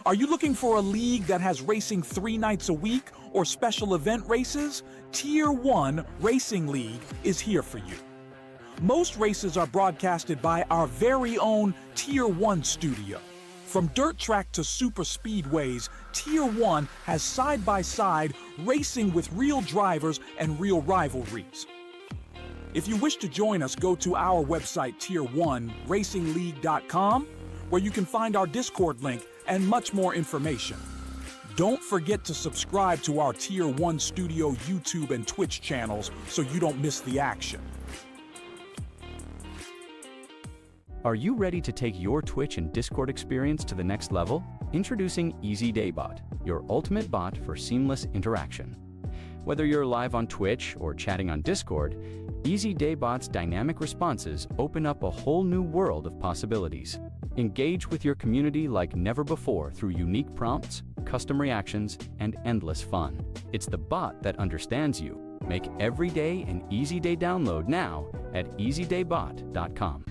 Are you looking for a league that has racing 3 nights a week or special event races? Tier 1 Racing League is here for you. Most races are broadcasted by our very own Tier 1 studio. From dirt track to super speedways, Tier 1 has side-by-side racing with real drivers and real rivalries. If you wish to join us, go to our website, Tier1RacingLeague.com, where you can find our Discord link and much more information. Don't forget to subscribe to our Tier 1 Studio YouTube and Twitch channels so you don't miss the action. Are you ready to take your Twitch and Discord experience to the next level? Introducing EasyDayBot, your ultimate bot for seamless interaction. Whether you're live on Twitch or chatting on Discord, EasyDayBot's dynamic responses open up a whole new world of possibilities. Engage with your community like never before through unique prompts, custom reactions, and endless fun. It's the bot that understands you. Make every day an Easy Day download now at EasyDayBot.com.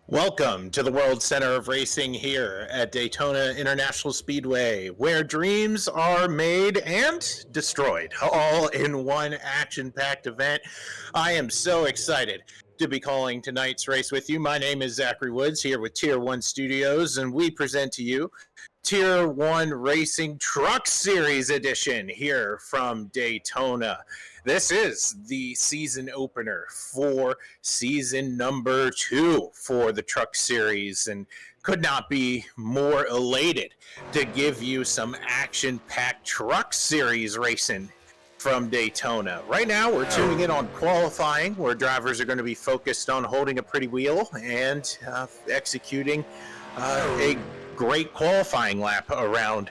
Welcome to the World Center of Racing here at Daytona International Speedway, where dreams are made and destroyed, all in one action-packed event. I am so excited to be calling tonight's race with you. My name is Zachary Woods here with Tier 1 Studios, and we present to you Tier 1 Racing Truck Series Edition here from Daytona. This is the season opener for season number 2 for the Truck Series, and could not be more elated to give you some action-packed Truck Series racing from Daytona. Right now, we're tuning in on qualifying, where drivers are going to be focused on holding a pretty wheel and executing a great qualifying lap around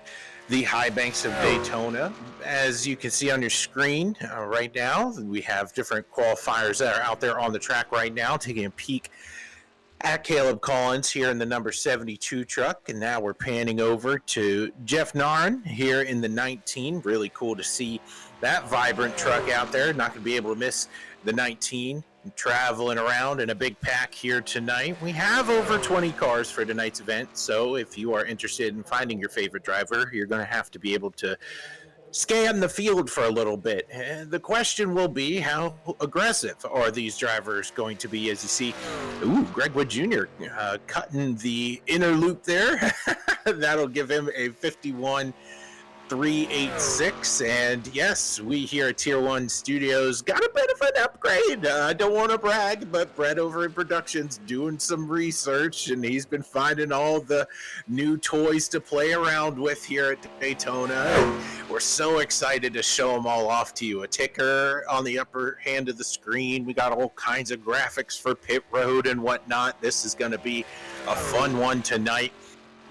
the high banks of Daytona. As you can see on your screen right now, we have different qualifiers that are out there on the track right now, taking a peek at Caleb Collins here in the number 72 truck. And now we're panning over to Jeff Nairn here in the 19. Really cool to see that vibrant truck out there. Not going to be able to miss the 19 traveling around in a big pack here tonight. We have over 20 cars for tonight's event, so if you are interested in finding your favorite driver, you're going to have to be able to scan the field for a little bit. And the question will be, how aggressive are these drivers going to be? As you see, Greg Wood Jr. Cutting the inner loop there. That'll give him a 51.386, and yes, we here at Tier 1 Studios got a bit of an upgrade. I don't want to brag, but Brett over in Productions doing some research, and he's been finding all the new toys to play around with here at Daytona. And we're so excited to show them all off to you. A ticker on the upper hand of the screen. We got all kinds of graphics for pit road and whatnot. This is going to be a fun one tonight.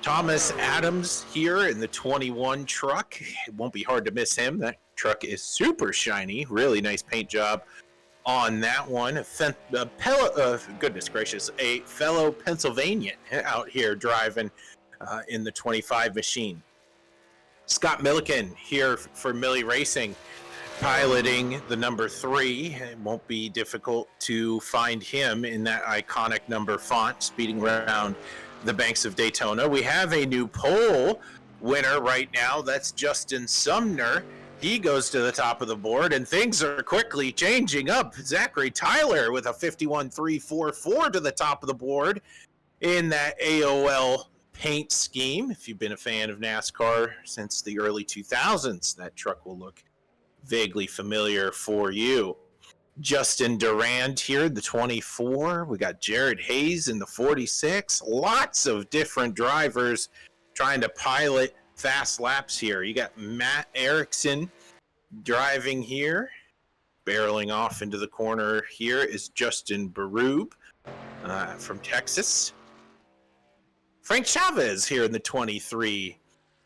Thomas Adams here in the 21 truck. It won't be hard to miss him. That truck is super shiny. Really nice paint job on that one. Goodness gracious, a fellow Pennsylvanian out here driving in the 25 machine. Scott Milliken here for Millie Racing, piloting the number 3. It won't be difficult to find him in that iconic number font, speeding around the banks of Daytona. We have a new pole winner right now. That's Justin Sumner. He goes to the top of the board, and things are quickly changing up. Zachary Tyler with a 51.344 to the top of the board in that AOL paint scheme. If you've been a fan of NASCAR since the early 2000s, that truck will look vaguely familiar for you. Justin Durand here, the 24. We got Jared Hayes in the 46. Lots of different drivers trying to pilot fast laps here. You got Matt Erickson driving here. Barreling off into the corner here is Justin Barube from Texas. Frank Chavez here in the 23.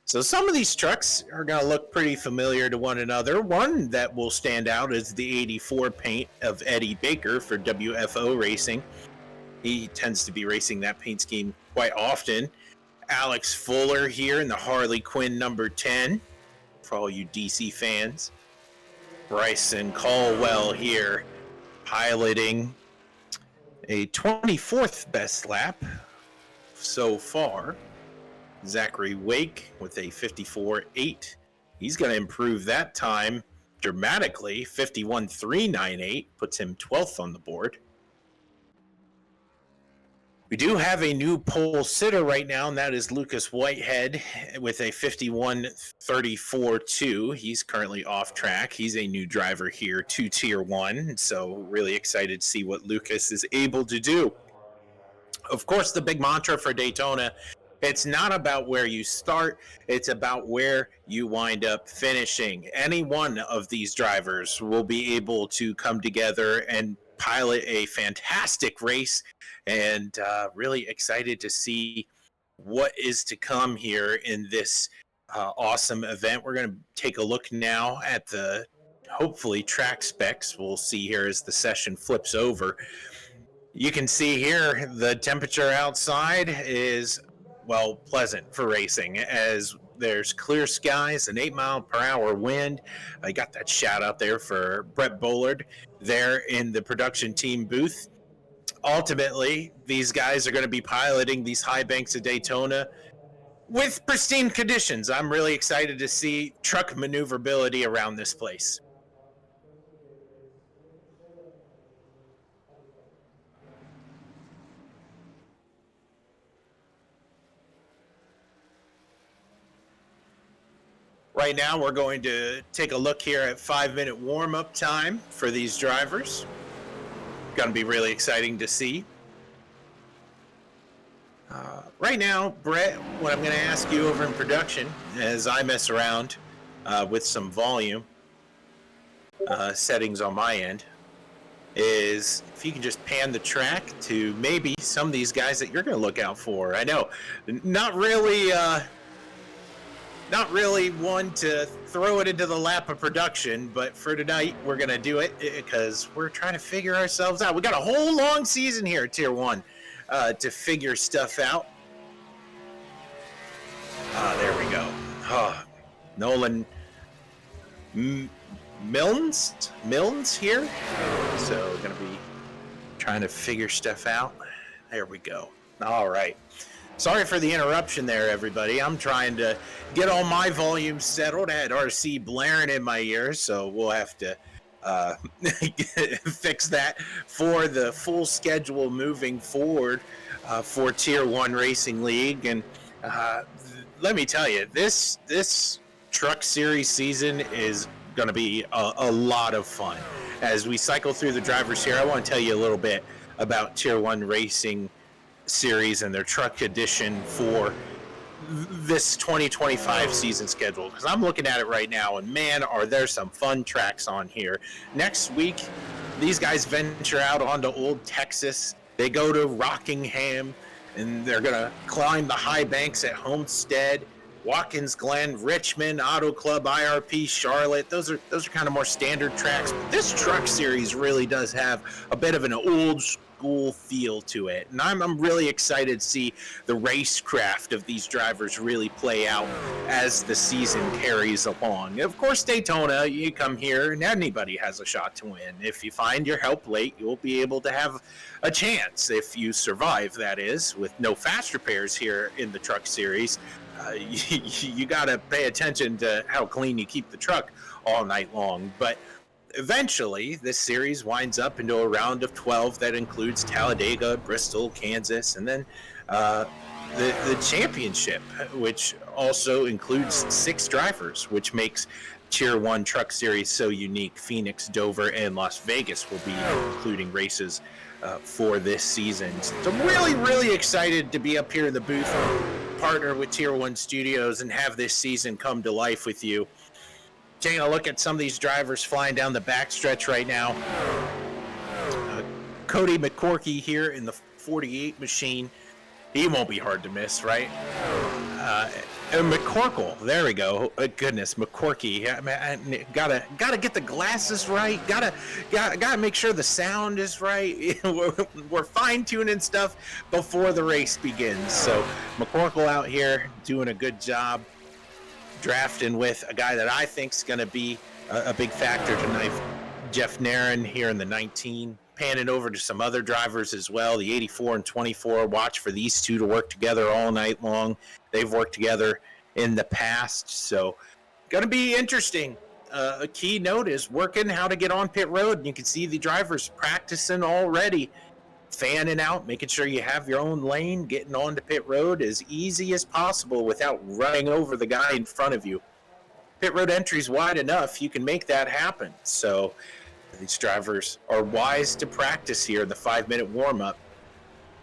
So some of these trucks are going to look pretty familiar to one another. One that will stand out is the 84 paint of Eddie Baker for WFO Racing. He tends to be racing that paint scheme quite often. Alex Fuller here in the Harley Quinn number 10 for all you DC fans. Bryson Caldwell here piloting a 24th best lap so far. Zachary Wake with a 54.8. He's going to improve that time dramatically. 51.398 puts him 12th on the board. We do have a new pole sitter right now, and that is Lucas Whitehead with a 51.34.2. He's currently off track. He's a new driver here to Tier 1, so really excited to see what Lucas is able to do. Of course, the big mantra for Daytona, it's not about where you start, it's about where you wind up finishing. Any one of these drivers will be able to come together and pilot a fantastic race, and really excited to see what is to come here in this awesome event. We're going to take a look now at the, hopefully, track specs. We'll see here as the session flips over. You can see here the temperature outside is, well, pleasant for racing, as there's clear skies, an 8-mile-per-hour wind. I got that shout out there for Brett Bollard there in the production team booth. Ultimately, these guys are going to be piloting these high banks of Daytona with pristine conditions. I'm really excited to see truck maneuverability around this place. Right now, we're going to take a look here at 5-minute warm-up time for these drivers. Going to be really exciting to see. Right now, Brett, what I'm going to ask you over in production, as I mess around with some volume settings on my end, is if you can just pan the track to maybe some of these guys that you're going to look out for. I know, not really one to throw it into the lap of production, but for tonight, we're going to do it because we're trying to figure ourselves out. We got a whole long season here at Tier 1 to figure stuff out. There we go. Nolan Milnes here. So we're going to be trying to figure stuff out. There we go. All right. Sorry for the interruption there, everybody. I'm trying to get all my volume settled. I had RC blaring in my ears, so we'll have to fix that for the full schedule moving forward for Tier 1 Racing League. And let me tell you, this Truck Series season is going to be a lot of fun. As we cycle through the drivers here, I want to tell you a little bit about Tier 1 Racing Series and their truck edition for this 2025 season schedule, because I'm looking at it right now, and man, are there some fun tracks on here. Next week, these guys venture out onto Old Texas. They go to Rockingham, and they're going to climb the high banks at Homestead, Watkins Glen, Richmond, Auto Club, IRP, Charlotte. Those are kind of more standard tracks. But this truck series really does have a bit of an old school feel to it, and I'm really excited to see the racecraft of these drivers really play out as the season carries along. Of course, Daytona, you come here and anybody has a shot to win. If you find your help late, you'll be able to have a chance if you survive, that is, with no fast repairs here in the truck series. You got to pay attention to how clean you keep the truck all night long. But eventually, this series winds up into a round of 12 that includes Talladega, Bristol, Kansas, and then the championship, which also includes 6 drivers, which makes Tier 1 Truck Series so unique. Phoenix, Dover, and Las Vegas will be including races for this season. So I'm really, really excited to be up here in the booth, partner with Tier 1 Studios, and have this season come to life with you. Taking a look at some of these drivers flying down the backstretch right now. Cody McCorkey here in the 48 machine. He won't be hard to miss, right? And McCorkle, there we go. Goodness, McCorky. Gotta get the glasses right. Gotta make sure the sound is right. We're fine tuning stuff before the race begins. So McCorkle out here doing a good job, drafting with a guy that I think is going to be a big factor tonight. Jeff Nairn here in the 19. Panning over to some other drivers as well. The 84 and 24. Watch for these two to work together all night long. They've worked together in the past, so going to be interesting. A key note is working how to get on pit road. You can see the drivers practicing already, fanning out, making sure you have your own lane, getting onto pit road as easy as possible without running over the guy in front of you. Pit road entry's wide enough, you can make that happen. So these drivers are wise to practice here in the 5-minute warm-up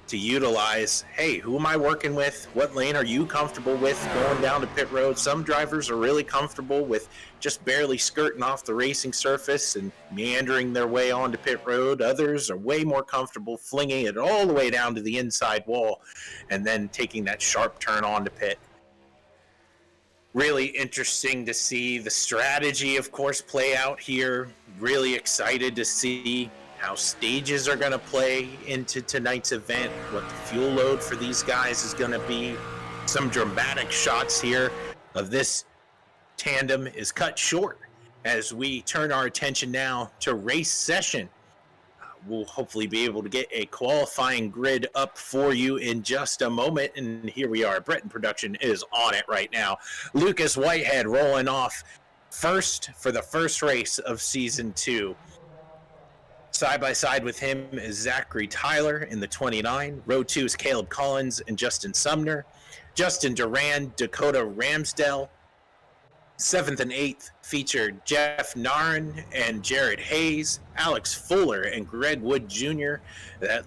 to utilize, hey, who am I working with? What lane are you comfortable with going down to pit road? Some drivers are really comfortable with just barely skirting off the racing surface and meandering their way onto pit road. Others are way more comfortable flinging it all the way down to the inside wall and then taking that sharp turn onto pit. Really interesting to see the strategy, of course, play out here. Really excited to see how stages are going to play into tonight's event, what the fuel load for these guys is going to be. Some dramatic shots here of this tandem is cut short as we turn our attention now to race session. We'll hopefully be able to get a qualifying grid up for you in just a moment. And here we are. Breton Production is on it right now. Lucas Whitehead rolling off first for the first race of Season 2. Side by side with him is Zachary Tyler in the 29. Row 2 is Caleb Collins and Justin Sumner. Justin Duran, Dakota Ramsdell. 7th and 8th featured Jeff Nairn and Jared Hayes, Alex Fuller and Greg Wood Jr.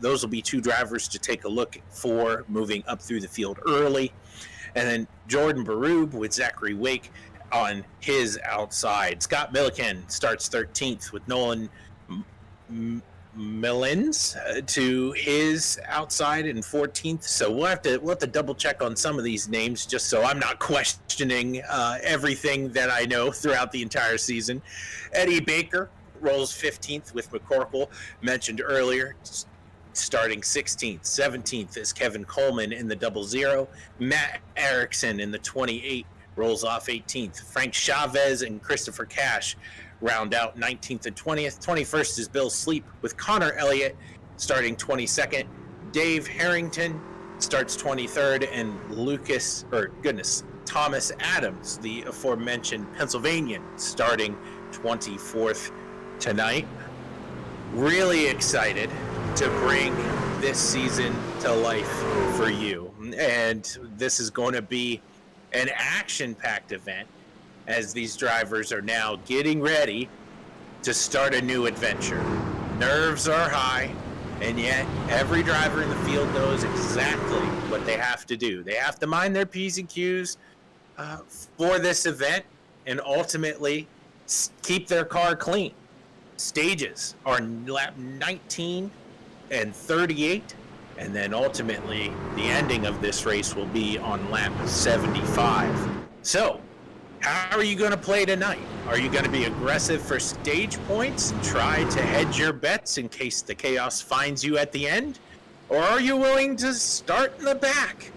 Those will be two drivers to take a look for moving up through the field early. And then Jordan Baroob with Zachary Wake on his outside. Scott Milliken starts 13th with Nolan Millins to his outside in 14th. So we'll have to double check on some of these names just so I'm not questioning everything that I know throughout the entire season. Eddie Baker rolls 15th with McCorkle, mentioned earlier, starting 16th. 17th is Kevin Coleman in the 00. Matt Erickson in the 28 rolls off 18th. Frank Chavez and Christopher Cash round out 19th and 20th. 21st is Bill Sleep with Connor Elliott starting 22nd. Dave Harrington starts 23rd, and Thomas Adams, the aforementioned Pennsylvanian, starting 24th tonight. Really excited to bring this season to life for you. And this is going to be an action-packed event as these drivers are now getting ready to start a new adventure. Nerves are high, and yet every driver in the field knows exactly what they have to do. They have to mind their P's and Q's for this event and ultimately keep their car clean. Stages are lap 19 and 38, and then ultimately the ending of this race will be on lap 75. So, how are you going to play tonight? Are you going to be aggressive for stage points and try to hedge your bets in case the chaos finds you at the end? Or are you willing to start in the back,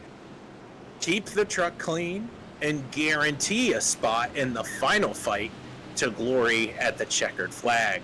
keep the truck clean, and guarantee a spot in the final fight to glory at the checkered flag?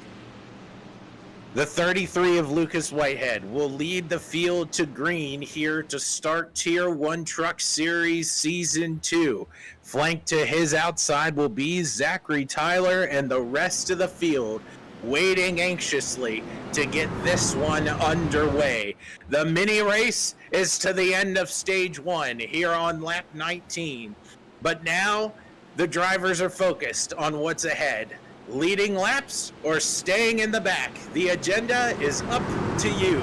The 33 of Lucas Whitehead will lead the field to green here to start Tier 1 Truck Series Season 2. Flanked to his outside will be Zachary Tyler and the rest of the field waiting anxiously to get this one underway. The mini race is to the end of Stage 1 here on lap 19. But now the drivers are focused on what's ahead. Leading laps or staying in the back? The agenda is up to you.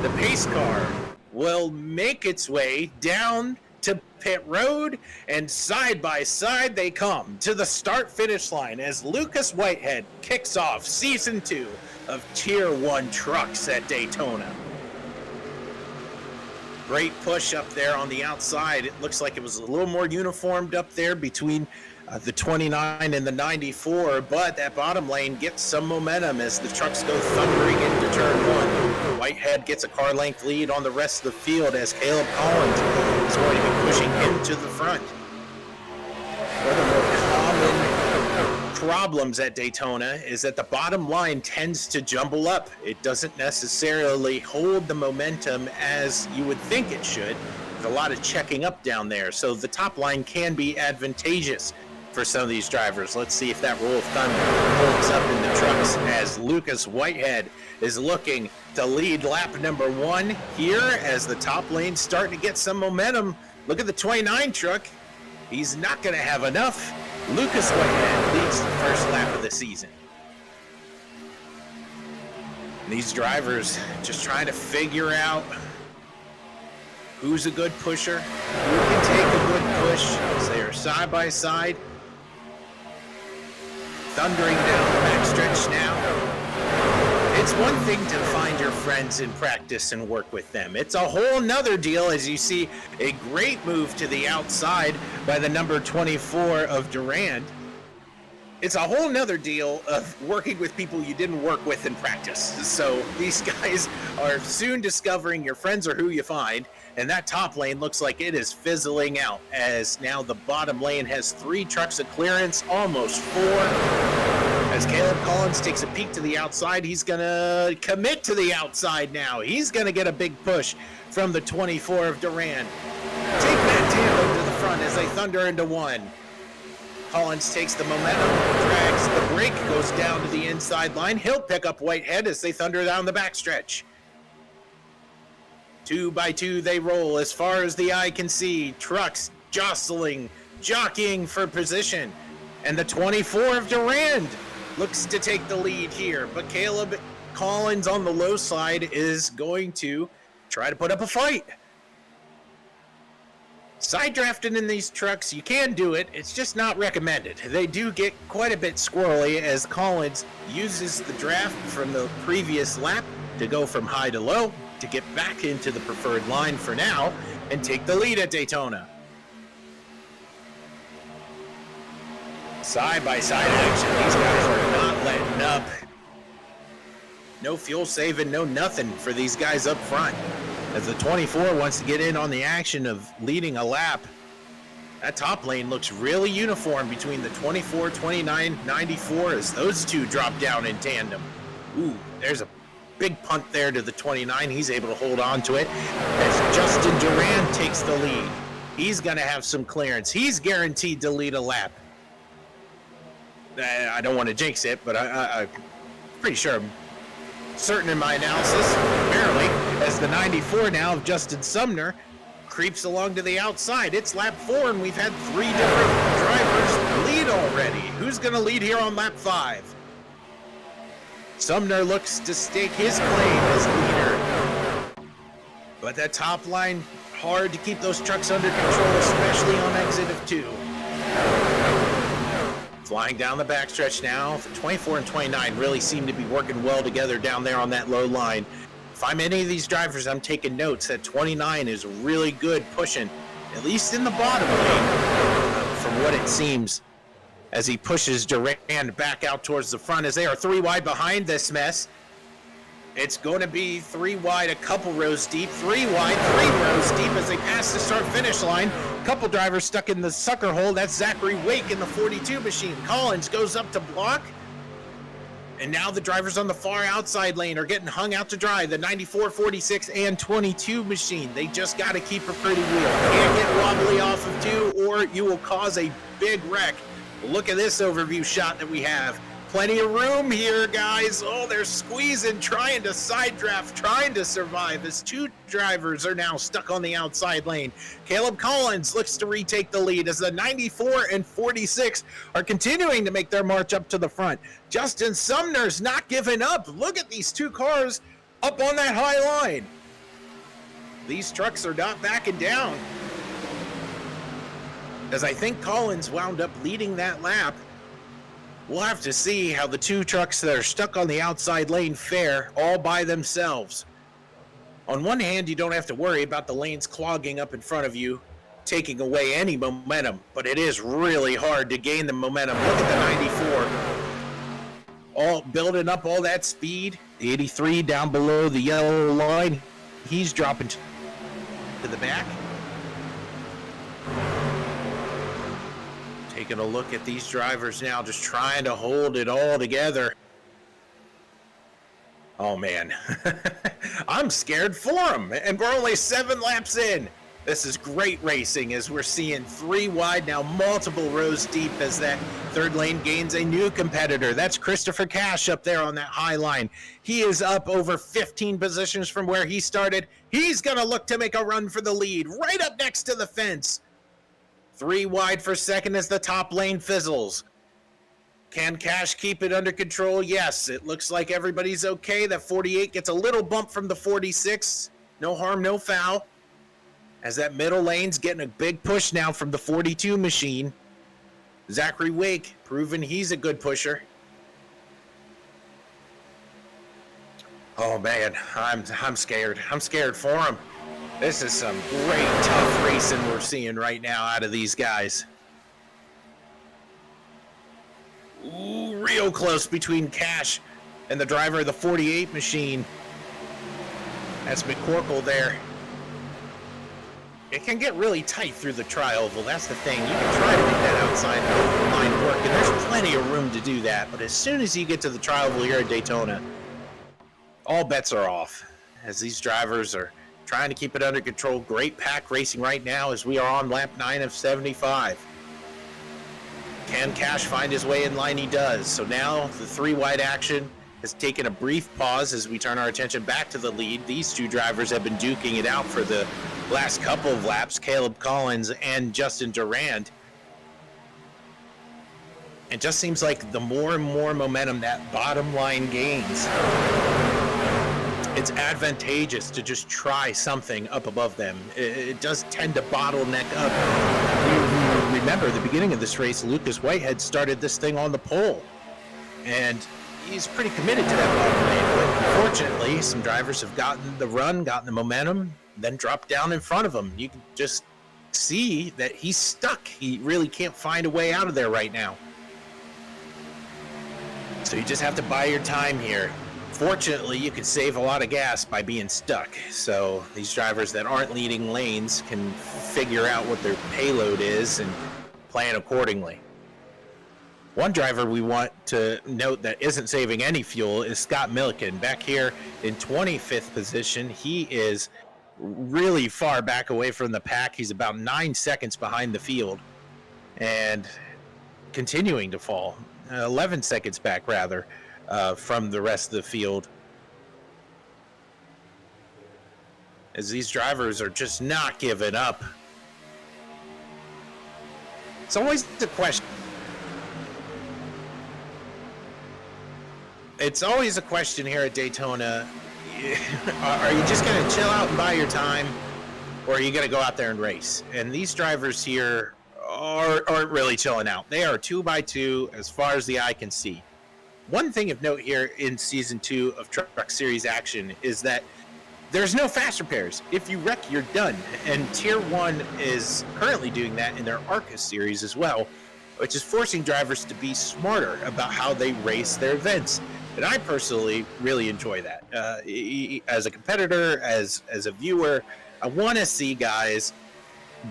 The pace car will make its way down to pit road, and side by side they come to the start-finish line as Lucas Whitehead kicks off Season 2 of Tier 1 Trucks at Daytona. Great push up there on the outside. It looks like it was a little more uniformed up there between the 29 and the 94, but that bottom lane gets some momentum as the trucks go thundering into turn one. Whitehead gets a car length lead on the rest of the field as Caleb Collins is going to be pushing into the front. One of the more common problems at Daytona is that the bottom line tends to jumble up. It doesn't necessarily hold the momentum as you would think it should. There's a lot of checking up down there, so the top line can be advantageous for some of these drivers. Let's see if that rule of thumb holds up in the trucks as Lucas Whitehead is looking to lead lap number one here as the top lane's starting to get some momentum. Look at the 29 truck. He's not going to have enough. Lucas Whitehead leads the first lap of the season. And these drivers just trying to figure out who's a good pusher, who can take a good push as they are side by side. Thundering down the backstretch now. It's one thing to find your friends in practice and work with them. It's a whole nother deal as you see a great move to the outside by the number 24 of Durand. It's a whole nother deal of working with people you didn't work with in practice. So these guys are soon discovering your friends are who you find, and that top lane looks like it is fizzling out as now the bottom lane has 3 trucks of clearance, almost 4. As Caleb Collins takes a peek to the outside, he's going to commit to the outside now. He's going to get a big push from the 24 of Durand. Take that tandem to the front as they thunder into one. Collins takes the momentum, drags the brake, goes down to the inside line. He'll pick up Whitehead as they thunder down the backstretch. 2 by 2 they roll as far as the eye can see. Trucks jostling, jockeying for position. And the 24 of Durand looks to take the lead here. But Caleb Collins on the low side is going to try to put up a fight. Side drafting in these trucks, you can do it. It's just not recommended. They do get quite a bit squirrely as Collins uses the draft from the previous lap to go from high to low to get back into the preferred line for now and take the lead at Daytona. Side-by-side action. These guys are not letting up. No fuel saving, no nothing for these guys up front. As the 24 wants to get in on the action of leading a lap. That top lane looks really uniform between the 24, 29, 94 as those two drop down in tandem. Ooh, there's a big punt there to the 29. He's able to hold on to it as Justin Durand takes the lead. He's going to have some clearance. He's guaranteed to lead a lap. I don't want to jinx it, but I'm pretty sure I'm certain in my analysis, apparently, as the 94 now of Justin Sumner creeps along to the outside. It's lap 4, and we've had 3 different drivers lead already. Who's going to lead here on lap 5? Sumner looks to stake his claim as leader. But that top line, hard to keep those trucks under control, especially on exit of 2. Flying down the backstretch now, the 24 and 29 really seem to be working well together down there on that low line. If I'm any of these drivers, I'm taking notes that 29 is really good pushing, at least in the bottom lane, from what it seems, as he pushes Durand back out towards the front as they are 3 wide behind this mess. It's going to be 3 wide, a couple rows deep, 3 wide, 3 rows deep as they pass the start-finish line. Couple drivers stuck in the sucker hole. That's Zachary Wake in the 42 machine. Collins goes up to block. And now the drivers on the far outside lane are getting hung out to dry. The 94, 46, and 22 machine. They just got to keep a pretty wheel. Can't get wobbly off of 2 or you will cause a big wreck. Look at this overview shot that we have. Plenty of room here, guys. Oh, they're squeezing, trying to side draft, trying to survive as 2 drivers are now stuck on the outside lane. Caleb Collins looks to retake the lead as the 94 and 46 are continuing to make their march up to the front. Justin Sumner's not giving up. Look at these 2 cars up on that high line. These trucks are not backing down. As I think Collins wound up leading that lap. We'll have to see how the 2 trucks that are stuck on the outside lane fare all by themselves. On one hand, you don't have to worry about the lanes clogging up in front of you, taking away any momentum, but it is really hard to gain the momentum. Look at the 94. All building up all that speed. The 83 down below the yellow line. He's dropping to the back. Taking a look at these drivers now, just trying to hold it all together. Oh man, I'm scared for him, and we're only 7 laps in. This is great racing as we're seeing 3 wide now, multiple rows deep as that third lane gains a new competitor. That's Christopher Cash up there on that high line. He is up over 15 positions from where he started. He's gonna look to make a run for the lead, right up next to the fence. 3 wide for second as the top lane fizzles. Can Cash keep it under control? Yes, it looks like everybody's okay. That 48 gets a little bump from the 46. No harm, no foul. As that middle lane's getting a big push now from the 42 machine. Zachary Wake proving he's a good pusher. Oh man, I'm scared. I'm scared for him. This is some great tough racing we're seeing right now out of these guys. Ooh, real close between Cash and the driver of the 48 machine. That's McCorkle there. It can get really tight through the tri-oval. That's the thing. You can try to make that outside line work, and there's plenty of room to do that. But as soon as you get to the tri-oval here at Daytona, all bets are off as these drivers are trying to keep it under control. Great pack racing right now as we are on lap 9 of 75. Can Cash find his way in line? He does. So now the 3 wide action has taken a brief pause as we turn our attention back to the lead. These 2 drivers have been duking it out for the last couple of laps, Caleb Collins and Justin Durand. It just seems like the more and more momentum that bottom line gains, it's advantageous to just try something up above them. It does tend to bottleneck up. Remember, the beginning of this race, Lucas Whitehead started this thing on the pole, and he's pretty committed to that bottom lane. But unfortunately, some drivers have gotten the run, gotten the momentum, then dropped down in front of him. You can just see that he's stuck. He really can't find a way out of there right now. So you just have to buy your time here. Fortunately, you can save a lot of gas by being stuck. So these drivers that aren't leading lanes can figure out what their payload is and plan accordingly. One driver we want to note that isn't saving any fuel is Scott Milliken. Back here in 25th position, he is really far back away from the pack. He's about 9 seconds behind the field and continuing to fall. 11 seconds back, rather. From the rest of the field, as these drivers are just not giving up. It's always the question. It's always a question here at Daytona. Are you just going to chill out and buy your time, or are you going to go out there and race? And these drivers here aren't really chilling out. They are 2x2 as far as the eye can see. One thing of note here in Season 2 of Truck Series Action is that there's no fast repairs. If you wreck, you're done. And Tier 1 is currently doing that in their ARCA series as well, which is forcing drivers to be smarter about how they race their events. And I personally really enjoy that. As a competitor, as a viewer, I want to see guys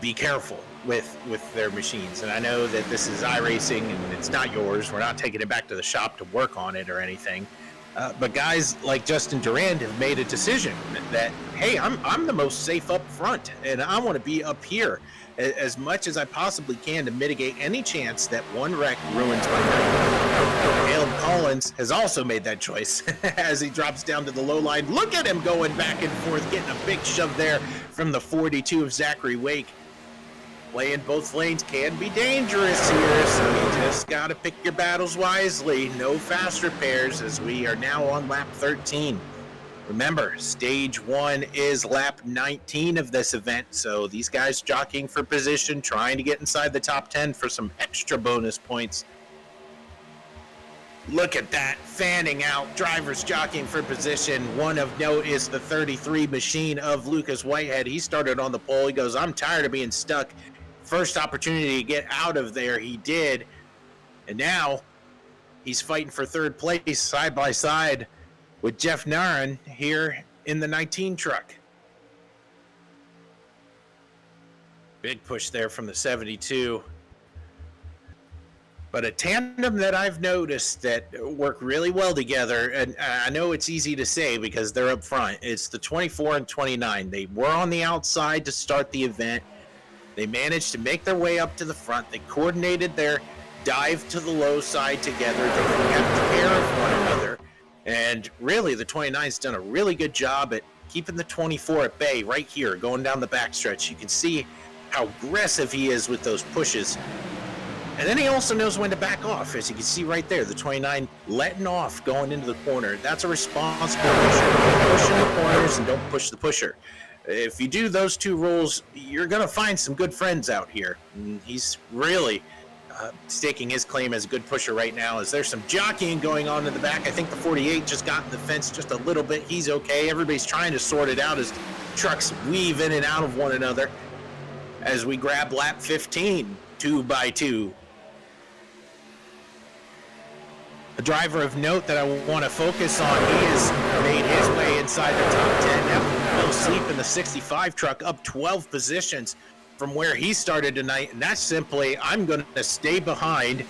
be careful with their machines. And I know that this is iRacing and it's not yours. We're not taking it back to the shop to work on it or anything. But guys like Justin Durand have made a decision that, hey, I'm the most safe up front, and I want to be up here as much as I possibly can to mitigate any chance that one wreck ruins my night. Caleb Collins has also made that choice as he drops down to the low line. Look at him going back and forth, getting a big shove there from the 42 of Zachary Wake. Playing both lanes can be dangerous here, so you just got to pick your battles wisely. No fast repairs as we are now on lap 13. Remember, stage 1 is lap 19 of this event, so these guys jockeying for position, trying to get inside the top 10 for some extra bonus points. Look at that, fanning out, drivers jockeying for position. One of note is the 33 machine of Lucas Whitehead. He started on the pole. He goes, I'm tired of being stuck. First opportunity to get out of there, he did. And now he's fighting for third place side by side with Jeff Naran here in the 19 truck. Big push there from the 72. But a tandem that I've noticed that work really well together, and I know it's easy to say because they're up front, it's the 24 and 29. They were on the outside to start the event. They managed to make their way up to the front. They coordinated their dive to the low side together. They kept care of one another. And really, the 29's done a really good job at keeping the 24 at bay right here, going down the backstretch. You can see how aggressive he is with those pushes. And then he also knows when to back off, as you can see right there, the 29 letting off going into the corner. That's a responsible pusher. Push in the corners and don't push the pusher. If you do those two rules, you're going to find some good friends out here. And he's really staking his claim as a good pusher right now, as there's some jockeying going on in the back. I think the 48 just got in the fence just a little bit. He's okay. Everybody's trying to sort it out as trucks weave in and out of one another as we grab lap 15, 2 by 2. A driver of note that I want to focus on, he has made his way inside the top 10. Now, Bill Sleep in the 65 truck up 12 positions from where he started tonight, and that's simply, I'm going to stay behind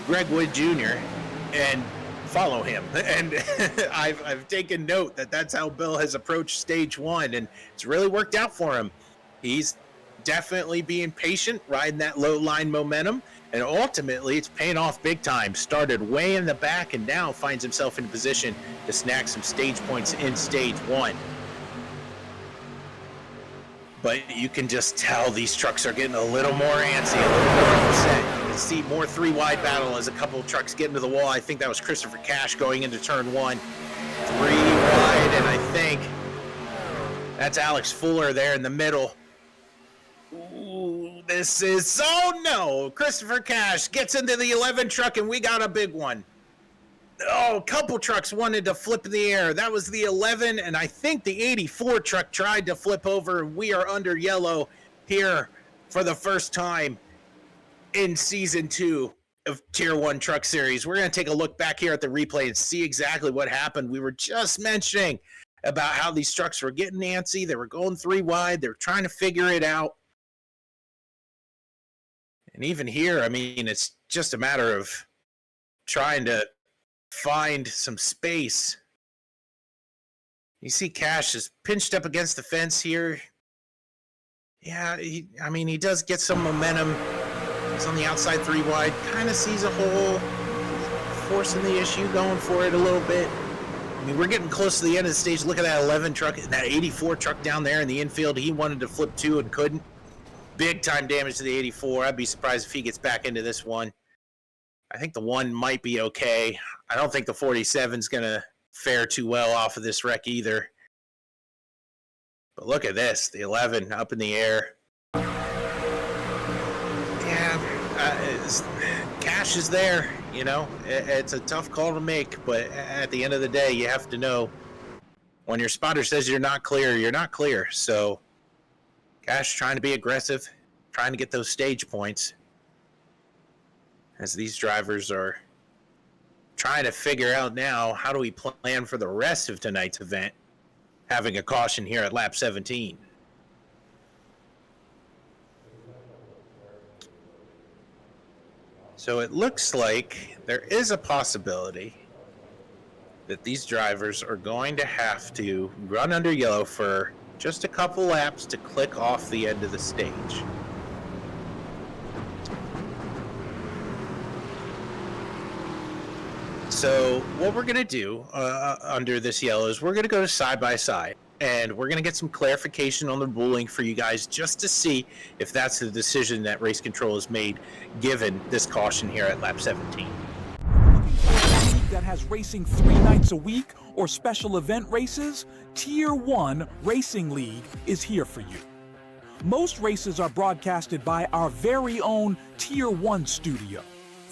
Greg Wood Jr. and follow him. And I've taken note that that's how Bill has approached stage one, and it's really worked out for him. He's definitely being patient, riding that low line momentum, and ultimately it's paying off big time. Started way in the back and now finds himself in a position to snag some stage points in stage one. But you can just tell these trucks are getting a little more antsy, a little more upset. You can see more three-wide battle as a couple of trucks get into the wall. I think that was Christopher Cash going into turn one. 3 wide, and I think that's Alex Fuller there in the middle. Ooh, this is, oh no, Christopher Cash gets into the 11 truck and we got a big one. Oh, a couple trucks wanted to flip in the air. That was the 11, and I think the 84 truck tried to flip over. We are under yellow here for the first time in season 2 of Tier 1 Truck Series. We're going to take a look back here at the replay and see exactly what happened. We were just mentioning about how these trucks were getting antsy. They were going 3 wide. They were trying to figure it out. And even here, I mean, it's just a matter of trying to find some space. You see Cash is pinched up against the fence here. Yeah, he does get some momentum. He's on the outside 3 wide, kind of sees a hole, forcing the issue, going for it a little bit. I mean, we're getting close to the end of the stage. Look at that 11 truck, and that 84 truck down there in the infield. He wanted to flip 2 and couldn't. Big time damage to the 84. I'd be surprised if he gets back into this one. I think the 1 might be okay. I don't think the 47's going to fare too well off of this wreck either. But look at this, the 11 up in the air. Yeah, Cash is there, you know. It's a tough call to make, but at the end of the day, you have to know when your spotter says you're not clear, you're not clear. So Cash trying to be aggressive, trying to get those stage points, as these drivers are trying to figure out now, how do we plan for the rest of tonight's event, having a caution here at lap 17. So it looks like there is a possibility that these drivers are going to have to run under yellow for just a couple laps to click off the end of the stage. So what we're going to do under this yellow is we're going to go to side by side, and we're going to get some clarification on the ruling for you guys just to see if that's the decision that race control has made given this caution here at lap 17. Looking for a league that has racing 3 nights a week or special event races? Tier 1 Racing League is here for you. Most races are broadcasted by our very own Tier 1 studio.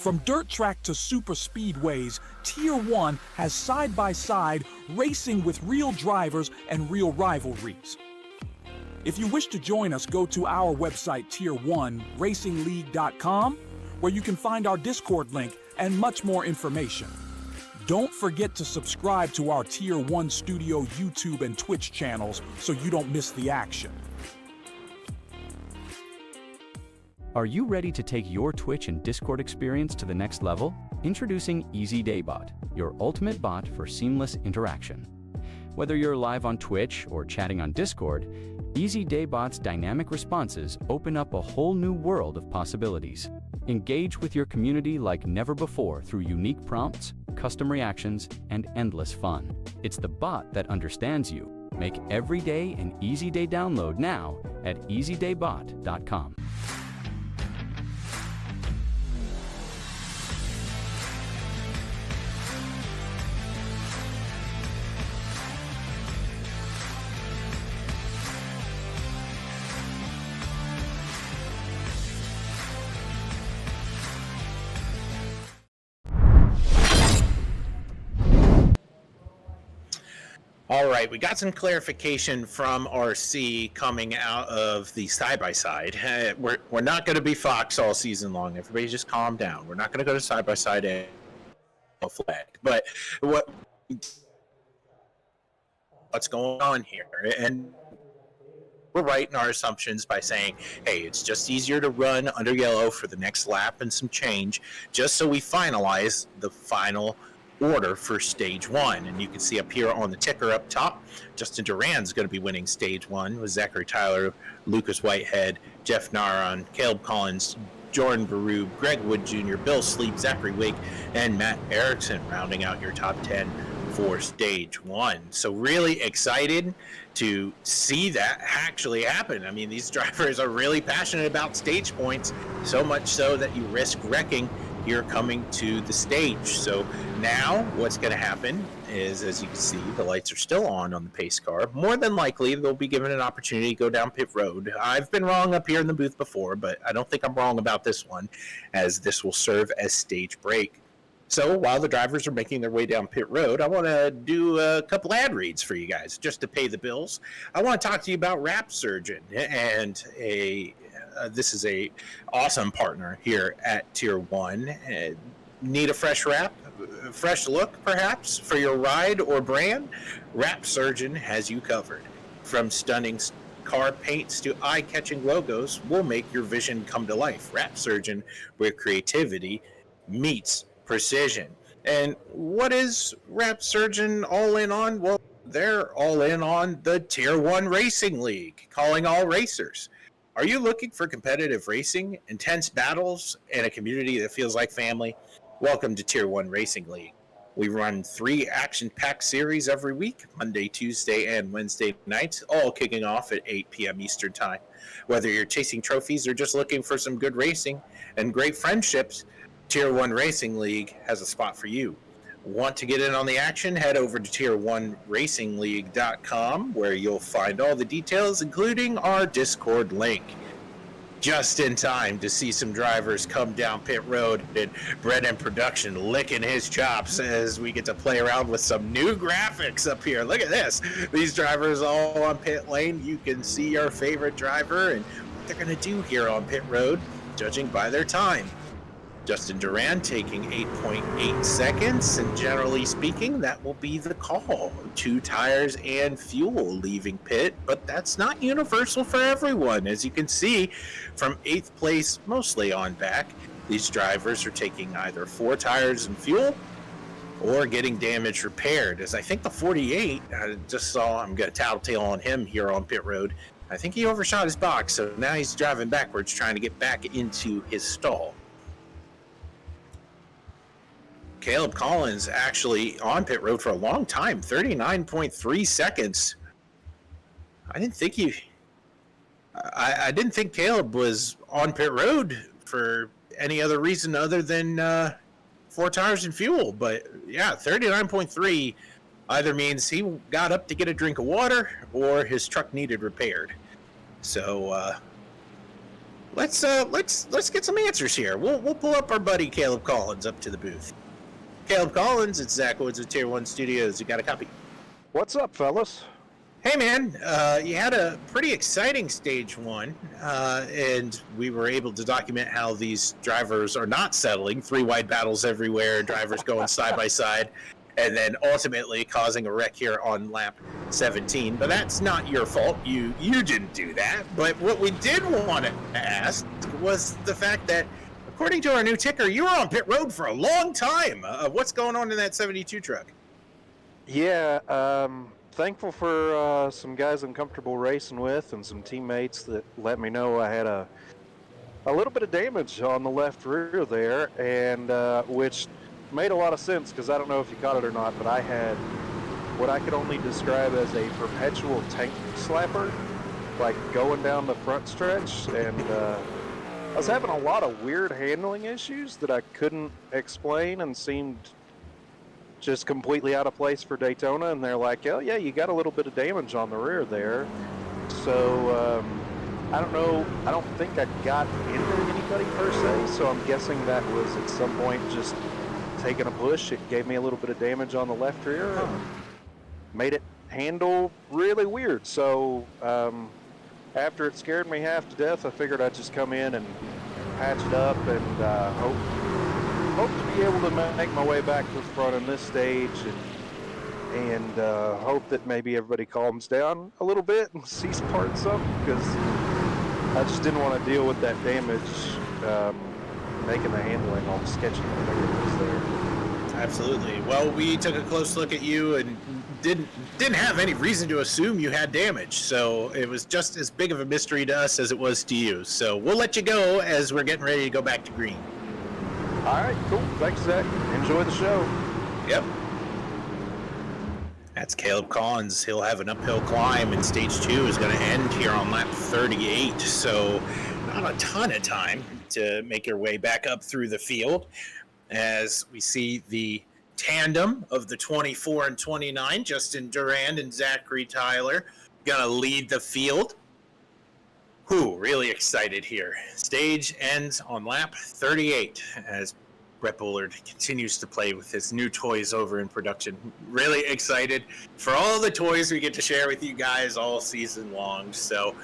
From dirt track to super speedways, Tier 1 has side-by-side racing with real drivers and real rivalries. If you wish to join us, go to our website, T1RacingLeague.com, where you can find our Discord link and much more information. Don't forget to subscribe to our Tier 1 Studio YouTube and Twitch channels so you don't miss the action. Are you ready to take your Twitch and Discord experience to the next level? Introducing EasyDayBot, your ultimate bot for seamless interaction. Whether you're live on Twitch or chatting on Discord, EasyDayBot's dynamic responses open up a whole new world of possibilities. Engage with your community like never before through unique prompts, custom reactions, and endless fun. It's the bot that understands you. Make every day an easy day download now at easydaybot.com. All right, we got some clarification from RC coming out of the side-by-side. We're not going to be Fox all season long. Everybody just calm down. We're not going to go to side-by-side and flag. But what's going on here? And we're right in our assumptions by saying, hey, it's just easier to run under yellow for the next lap and some change, just so we finalize the final order for stage 1. And you can see up here on the ticker up top, Justin Duran's going to be winning stage 1 with Zachary Tyler, Lucas Whitehead, Jeff Naron, Caleb Collins, Jordan Baru, Greg Wood Jr., Bill Sleep, Zachary Wake, and Matt Erickson rounding out your top 10 for stage 1. So really excited to see that actually happen. I mean, these drivers are really passionate about stage points, so much so that you risk wrecking here coming to the stage. So now what's going to happen is, as you can see, the lights are still on the pace car. More than likely, they'll be given an opportunity to go down pit road. I've been wrong up here in the booth before, but I don't think I'm wrong about this one, as this will serve as stage break. So while the drivers are making their way down pit road, I want to do a couple ad reads for you guys just to pay the bills. I want to talk to you about Rap Surgeon, and this is a awesome partner here at Tier 1. Need a fresh wrap, a fresh look perhaps for your ride or brand? Rap Surgeon has you covered. From stunning car paints to eye-catching logos, we'll make your vision come to life. Rap Surgeon, where creativity meets precision. And what is Rap Surgeon all in on? Well, they're all in on the Tier 1 Racing League, calling all racers. Are you looking for competitive racing, intense battles, and a community that feels like family? Welcome to Tier 1 Racing League. We run 3 action-packed series every week, Monday, Tuesday, and Wednesday nights, all kicking off at 8 p.m. Eastern Time. Whether you're chasing trophies or just looking for some good racing and great friendships, Tier 1 Racing League has a spot for you. Want to get in on the action? Head over to Tier1RacingLeague.com, where you'll find all the details, including our Discord link. Just in time to see some drivers come down pit road, and Brett in production licking his chops as we get to play around with some new graphics up here. Look at this. These drivers all on pit lane. You can see your favorite driver and what they're going to do here on pit road, judging by their time. Justin Duran taking 8.8 seconds, and generally speaking, that will be the call. 2 tires and fuel leaving pit, but that's not universal for everyone. As you can see, from 8th place, mostly on back, these drivers are taking either 4 tires and fuel or getting damage repaired. As I think the 48, I just saw, I'm going to tattletale on him here on pit road. I think he overshot his box, so now he's driving backwards, trying to get back into his stall. Caleb Collins actually on pit road for a long time, 39.3 seconds. I didn't think Caleb was on pit road for any other reason other than 4 tires and fuel. But yeah, 39.3 either means he got up to get a drink of water or his truck needed repaired. So let's get some answers here. We'll pull up our buddy Caleb Collins up to the booth. Caleb Collins, it's Zach Woods of Tier 1 Studios. You got a copy? What's up, fellas? Hey, man, you had a pretty exciting stage one, and we were able to document how these drivers are not settling. 3 wide battles everywhere, drivers going side by side, and then ultimately causing a wreck here on lap 17. But that's not your fault. You didn't do that. But what we did want to ask was the fact that, according to our new ticker, you were on pit road for a long time. What's going on in that 72 truck? Yeah, thankful for some guys I'm comfortable racing with and some teammates that let me know I had a little bit of damage on the left rear there, and which made a lot of sense because I don't know if you caught it or not, but I had what I could only describe as a perpetual tank slapper, like going down the front stretch, and I was having a lot of weird handling issues that I couldn't explain and seemed just completely out of place for Daytona, and they're like, oh yeah, you got a little bit of damage on the rear there. So I don't know, I don't think I got into anybody per se, so I'm guessing that was at some point just taking a push. It gave me a little bit of damage on the left rear and made it handle really weird. So after it scared me half to death, I figured I'd just come in and patch it up and hope to be able to make my way back to the front in this stage, and hope that maybe everybody calms down a little bit and sees parts up, because I just didn't want to deal with that damage, making the handling all sketchy whenever it was there. Absolutely. Well, we took a close look at you and didn't have any reason to assume you had damage, so it was just as big of a mystery to us as it was to you. So we'll let you go as we're getting ready to go back to green. All right, cool. Thanks, Zach. Enjoy the show. Yep. That's Caleb Collins. He'll have an uphill climb, and stage 2 is going to end here on lap 38. So not a ton of time to make your way back up through the field, as we see the tandem of the 24 and 29, Justin Durand and Zachary Tyler, going to lead the field. Really excited here. Stage ends on lap 38 as Brett Bullard continues to play with his new toys over in production. Really excited for all the toys we get to share with you guys all season long. So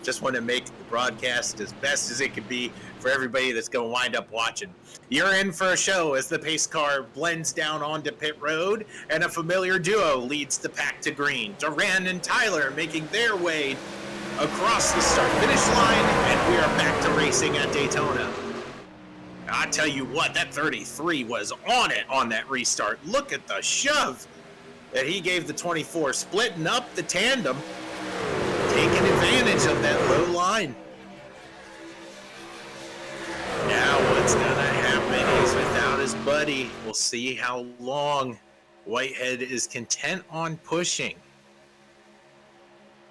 just want to make the broadcast as best as it could be for everybody that's going to wind up watching. You're in for a show as the pace car blends down onto pit road, and a familiar duo leads the pack to green. Durand and Tyler making their way across the start-finish line, and we are back to racing at Daytona. I tell you what, that 33 was on it on that restart. Look at the shove that he gave the 24, splitting up the tandem, taking advantage of that low line. Now what's gonna happen? He's without his buddy. We'll see how long Whitehead is content on pushing.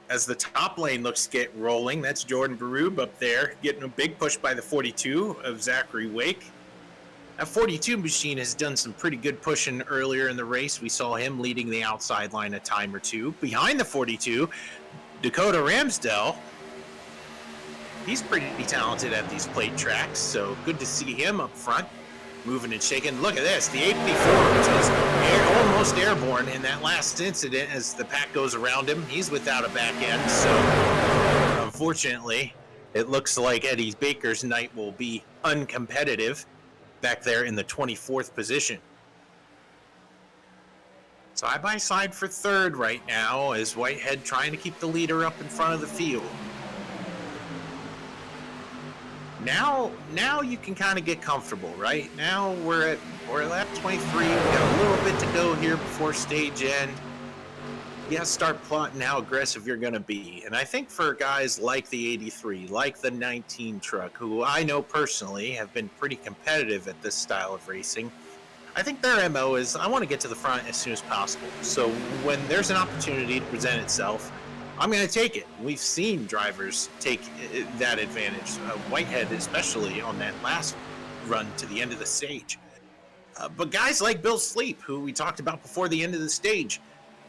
As the top lane looks to get rolling, that's Jordan Baroob up there, getting a big push by the 42 of Zachary Wake. That 42 machine has done some pretty good pushing earlier in the race. We saw him leading the outside line a time or two. Behind the 42, Dakota Ramsdell. He's pretty talented at these plate tracks, so good to see him up front, moving and shaking. Look at this, the 84, which was almost airborne in that last incident as the pack goes around him. He's without a back end, so unfortunately, it looks like Eddie Baker's night will be uncompetitive back there in the 24th position. Side by side for third right now as Whitehead trying to keep the leader up in front of the field. Now you can kind of get comfortable, right? Now we're at lap 23. We got a little bit to go here before stage end. You got to start plotting how aggressive you're going to be. And I think for guys like the 83, like the 19 truck, who I know personally have been pretty competitive at this style of racing, I think their MO is, I want to get to the front as soon as possible. So when there's an opportunity to present itself, I'm going to take it. We've seen drivers take that advantage. Whitehead, especially on that last run to the end of the stage. But guys like Bill Sleep, who we talked about before the end of the stage,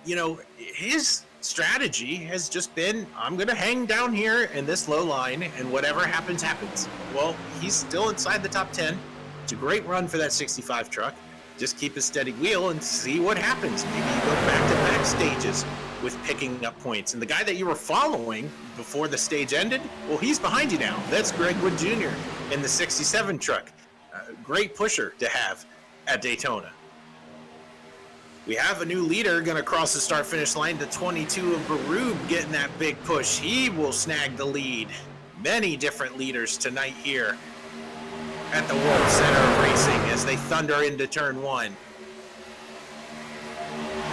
you know, his strategy has just been, I'm going to hang down here in this low line, and whatever happens, happens. Well, he's still inside the top 10. It's a great run for that 65 truck. Just keep a steady wheel and see what happens. Maybe you go back-to-back stages with picking up points. And the guy that you were following before the stage ended, well, he's behind you now. That's Greg Wood Jr. in the 67 truck. Great pusher to have at Daytona. We have a new leader going to cross the start-finish line. The 22 of Baroob getting that big push. He will snag the lead. Many different leaders tonight here at the World Center of Racing as they thunder into turn 1. 3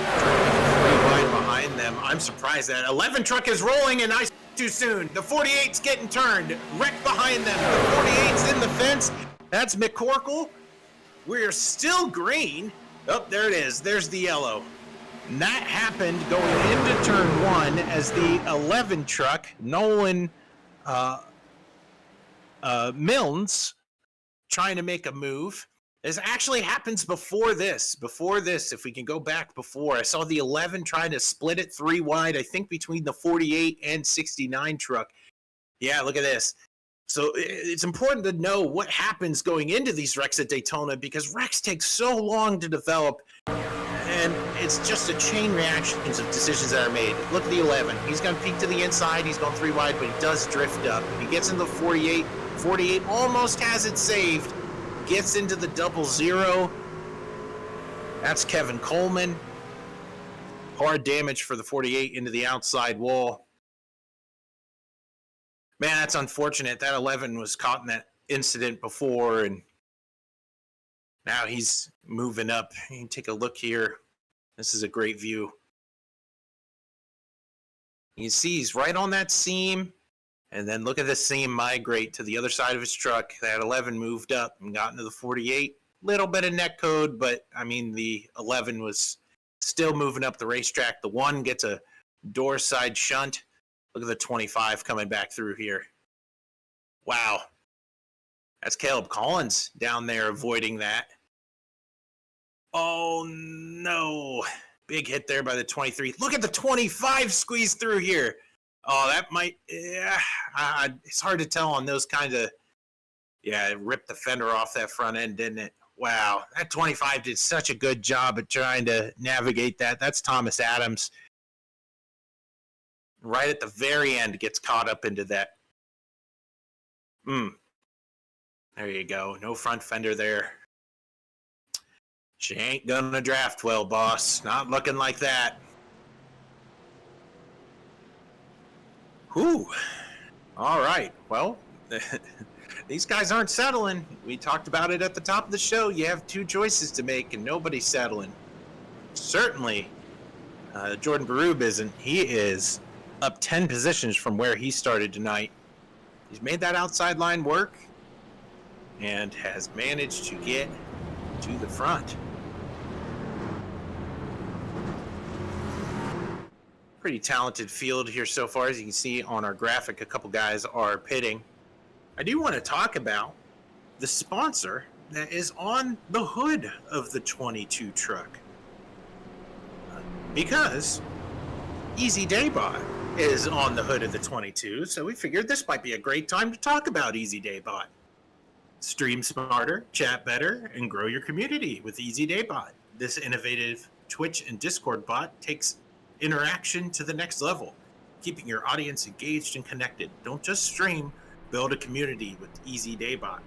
wide behind them. I'm surprised that 11 truck is rolling and too soon. The 48's getting turned. Wreck behind them. The 48's in the fence. That's McCorkle. We're still green. Oh, there it is. There's the yellow. And that happened going into turn 1 as the 11 truck, Nolan Milnes, trying to make a move. This actually happens before this. Before this, if we can go back before, I saw the 11 trying to split it 3 wide, I think between the 48 and 69 truck. Yeah, look at this. So it's important to know what happens going into these wrecks at Daytona because wrecks take so long to develop, and it's just a chain reaction of decisions that are made. Look at the 11. He's going to peek to the inside. He's going 3 wide, but he does drift up. He gets into the 48. 48 almost has it saved. Gets into the 00. That's Kevin Coleman. Hard damage for the 48 into the outside wall. Man, that's unfortunate. That 11 was caught in that incident before, and now he's moving up. You can take a look here. This is a great view. You see he's right on that seam, and then look at the seam migrate to the other side of his truck. That 11 moved up and got into the 48. Little bit of net code, but, I mean, the 11 was still moving up the racetrack. The 1 gets a door side shunt. Look at the 25 coming back through here. Wow. That's Caleb Collins down there avoiding that. Oh, no. Big hit there by the 23. Look at the 25 squeeze through here. Oh, that might, yeah. It's hard to tell on those kinds of, yeah, it ripped the fender off that front end, didn't it? Wow. That 25 did such a good job at trying to navigate that. That's Thomas Adams. Right at the very end gets caught up into that. There you go. No front fender there. She ain't gonna draft well, boss. Not looking like that. Whew. All right. Well, these guys aren't settling. We talked about it at the top of the show. You have 2 choices to make, and nobody's settling. Certainly, Jordan Baroob isn't. He is up 10 positions from where he started tonight. He's made that outside line work and has managed to get to the front. Pretty talented field here so far. As you can see on our graphic, a couple guys are pitting. I do want to talk about the sponsor that is on the hood of the 22 truck. Because Easy Daybot is on the hood of the 22, so we figured this might be a great time to talk about Easy Daybot. Stream smarter, chat better, and grow your community with Easy Daybot. This innovative Twitch and Discord bot takes interaction to the next level, keeping your audience engaged and connected. Don't just stream, build a community with Easy Daybot.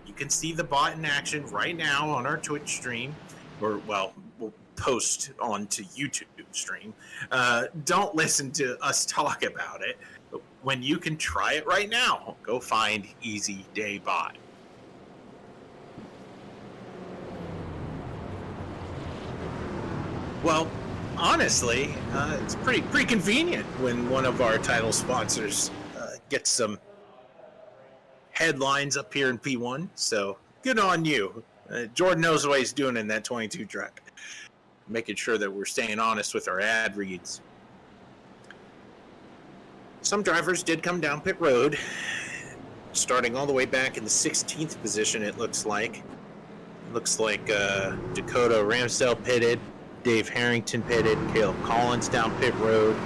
You can see the bot in action right now on our Twitch stream, or, well, we'll post onto YouTube stream. Don't listen to us talk about it. When you can try it right now, go find Easy Daybot. Well, honestly, it's pretty convenient when one of our title sponsors gets some headlines up here in P1. So good on you. Jordan knows what he's doing in that 22 truck, making sure that we're staying honest with our ad reads. Some drivers did come down pit road, starting all the way back in the 16th position, it looks like. Dakota Ramsdale pitted. Dave Harrington pitted, Caleb Collins down pit road,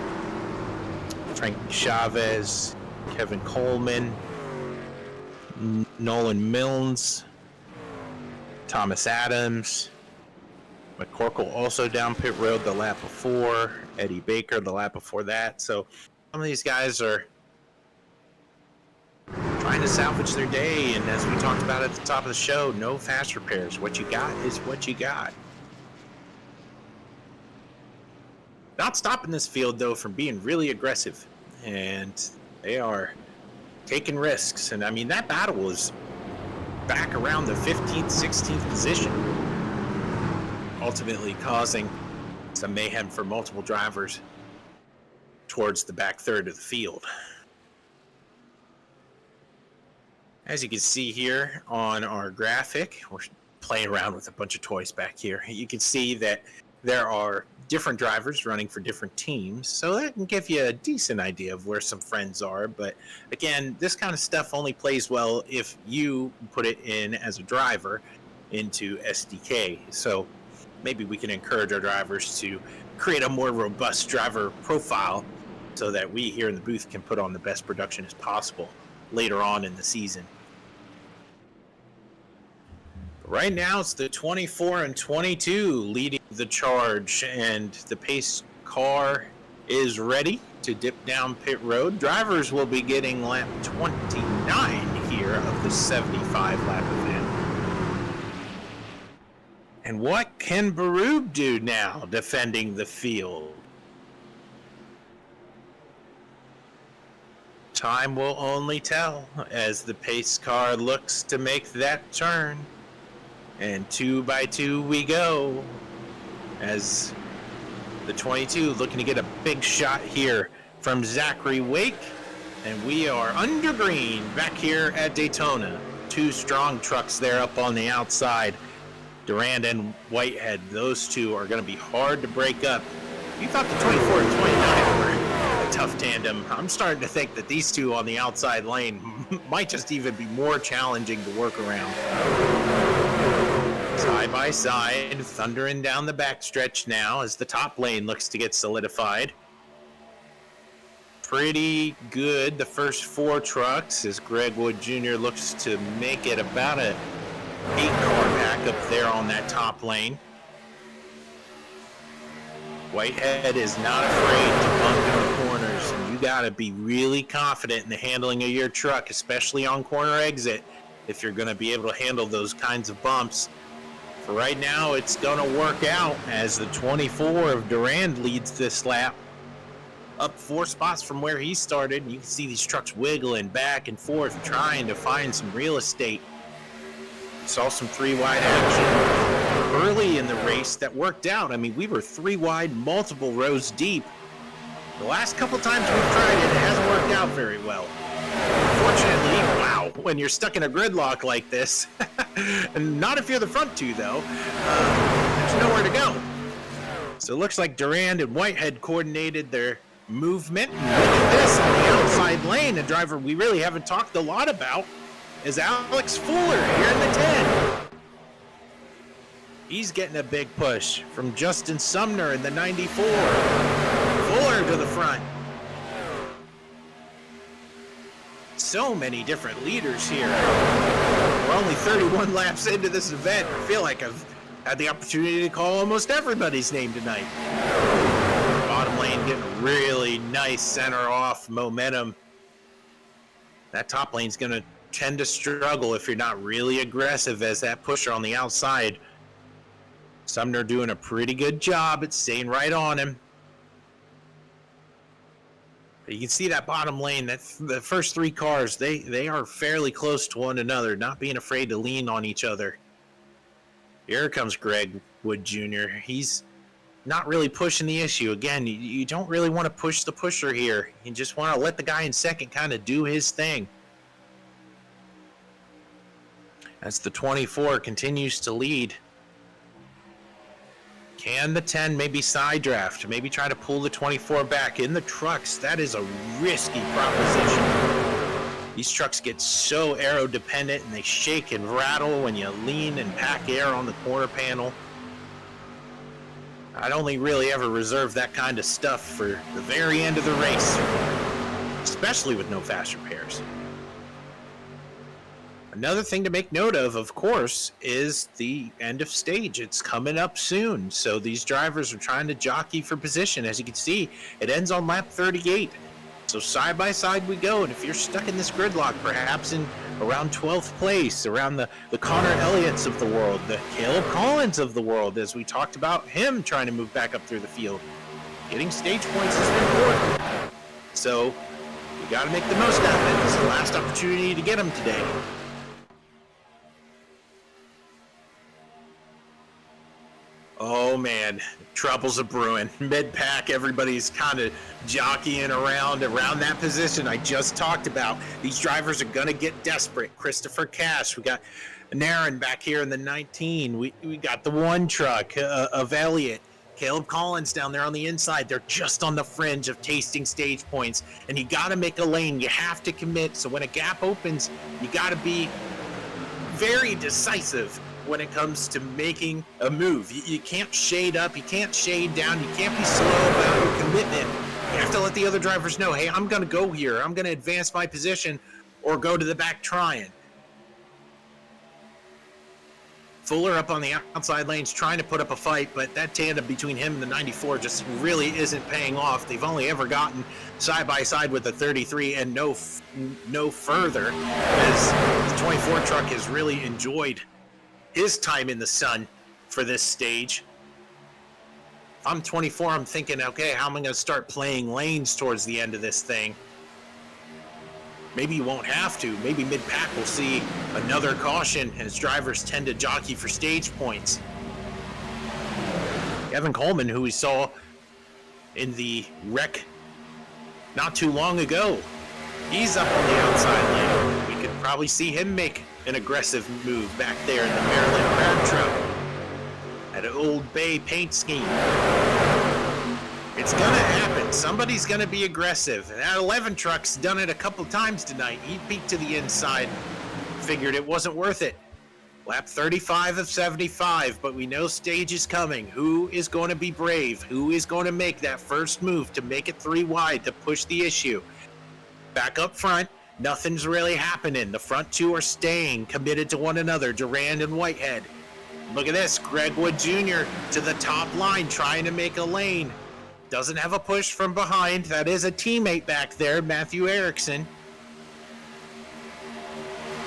Frank Chavez, Kevin Coleman, Nolan Milnes, Thomas Adams, McCorkle also down pit road the lap before, Eddie Baker the lap before that. So some of these guys are trying to salvage their day, and as we talked about at the top of the show, no fast repairs. What you got is what you got. Not stopping this field, though, from being really aggressive, and they are taking risks. And I mean, that battle was back around the 15th, 16th position, ultimately causing some mayhem for multiple drivers towards the back third of the field. As you can see here on our graphic, we're playing around with a bunch of toys back here. You can see that there are different drivers running for different teams, so that can give you a decent idea of where some friends are. But again, this kind of stuff only plays well if you put it in as a driver into SDK. So maybe we can encourage our drivers to create a more robust driver profile so that we here in the booth can put on the best production as possible later on in the season. Right now, it's the 24 and 22 leading the charge, and the pace car is ready to dip down pit road. Drivers will be getting lap 29 here of the 75-lap event. And what can Barub do now defending the field? Time will only tell as the pace car looks to make that turn. And 2 by 2 we go as the 22 looking to get a big shot here from Zachary Wake. And we are under green back here at Daytona. 2 strong trucks there up on the outside. Durand and Whitehead, those two are going to be hard to break up. You thought the 24 and 29 were a tough tandem. I'm starting to think that these two on the outside lane might just even be more challenging to work around. Side by side, thundering down the backstretch now as the top lane looks to get solidified. Pretty good, the first 4 trucks, as Greg Wood Jr. looks to make it about a 8-car back up there on that top lane. Whitehead is not afraid to bump in the corners, and you gotta be really confident in the handling of your truck, especially on corner exit, if you're gonna be able to handle those kinds of bumps. For right now, it's going to work out as the 24 of Durand leads this lap. Up 4 spots from where he started. You can see these trucks wiggling back and forth, trying to find some real estate. Saw some 3-wide action early in the race that worked out. I mean, we were 3-wide, multiple rows deep. The last couple times we've tried it, it hasn't worked out very well. Unfortunately, wow, when you're stuck in a gridlock like this, and not if you're the front 2 though, there's nowhere to go. So it looks like Durand and Whitehead coordinated their movement. And look at this on the outside lane, a driver we really haven't talked a lot about is Alex Fuller here in the 10. He's getting a big push from Justin Sumner in the 94. Fuller to the front. So many different leaders here. We're only 31 laps into this event. I feel like I've had the opportunity to call almost everybody's name tonight. Bottom lane getting really nice center off momentum. That top lane's going to tend to struggle if you're not really aggressive as that pusher on the outside. Sumner doing a pretty good job at staying right on him. You can see that bottom lane, that the first 3 cars, they are fairly close to one another, not being afraid to lean on each other. Here comes Greg Wood Jr. He's not really pushing the issue. Again, you don't really want to push the pusher here. You just want to let the guy in second kind of do his thing. As the 24 continues to lead. Can the 10 maybe side draft? Maybe try to pull the 24 back in the trucks? That is a risky proposition. These trucks get so aero dependent and they shake and rattle when you lean and pack air on the corner panel. I'd only really ever reserve that kind of stuff for the very end of the race, especially with no fast repairs. Another thing to make note of course, is the end of stage. It's coming up soon, so these drivers are trying to jockey for position. As you can see, it ends on lap 38. So side by side we go, and if you're stuck in this gridlock, perhaps in around 12th place, around the Connor Elliott's of the world, the Caleb Collins of the world, as we talked about him trying to move back up through the field, getting stage points is important. So you got to make the most out of it. This is the last opportunity to get them today. Oh man, troubles are brewing. Mid-pack, everybody's kind of jockeying around that position I just talked about. These drivers are going to get desperate. Christopher Cash, we got Naren back here in the 19. We got the one truck of Elliott. Caleb Collins down there on the inside. They're just on the fringe of tasting stage points. And you got to make a lane. You have to commit. So when a gap opens, you got to be very decisive when it comes to making a move. You can't shade up, you can't shade down, you can't be slow about your commitment. You have to let the other drivers know, hey, I'm gonna go here, I'm gonna advance my position, or go to the back trying. Fuller up on the outside lanes trying to put up a fight, but that tandem between him and the 94 just really isn't paying off. They've only ever gotten side by side with the 33 and no further, as the 24 truck has really enjoyed his time in the sun for this stage. If I'm 24, I'm thinking, okay, how am I going to start playing lanes towards the end of this thing? Maybe you won't have to. Maybe mid-pack will see another caution as drivers tend to jockey for stage points. Evan Coleman, who we saw in the wreck not too long ago, he's up on the outside lane. We could probably see him make an aggressive move back there in the Maryland crab truck at an Old Bay paint scheme. It's gonna happen. Somebody's gonna be aggressive. And that 11 truck's done it a couple times tonight. He peeked to the inside, figured it wasn't worth it. Lap 35 of 75, but we know stage is coming. Who is going to be brave? Who is going to make that first move to make it 3 wide to push the issue? Back up front, nothing's really happening. The front two are staying committed to one another, Durand and Whitehead. Look at this, Greg Wood Jr. to the top line trying to make a lane. Doesn't have a push from behind. That is a teammate back there, Matthew Erickson.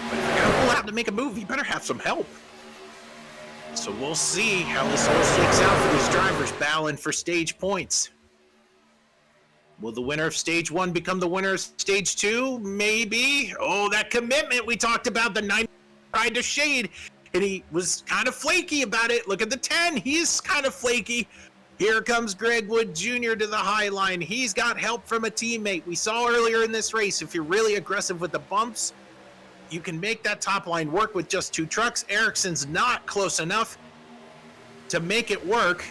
But if you're going to pull out to make a move, you better have some help. So we'll see how this all shakes out for these drivers battling for stage points. Will the winner of stage 1 become the winner of stage 2? Maybe. Oh, that commitment we talked about. The 9 tried to shade, and he was kind of flaky about it. Look at the 10. He's kind of flaky. Here comes Greg Wood Jr. to the high line. He's got help from a teammate. We saw earlier in this race, if you're really aggressive with the bumps, you can make that top line work with just 2 trucks. Erickson's not close enough to make it work.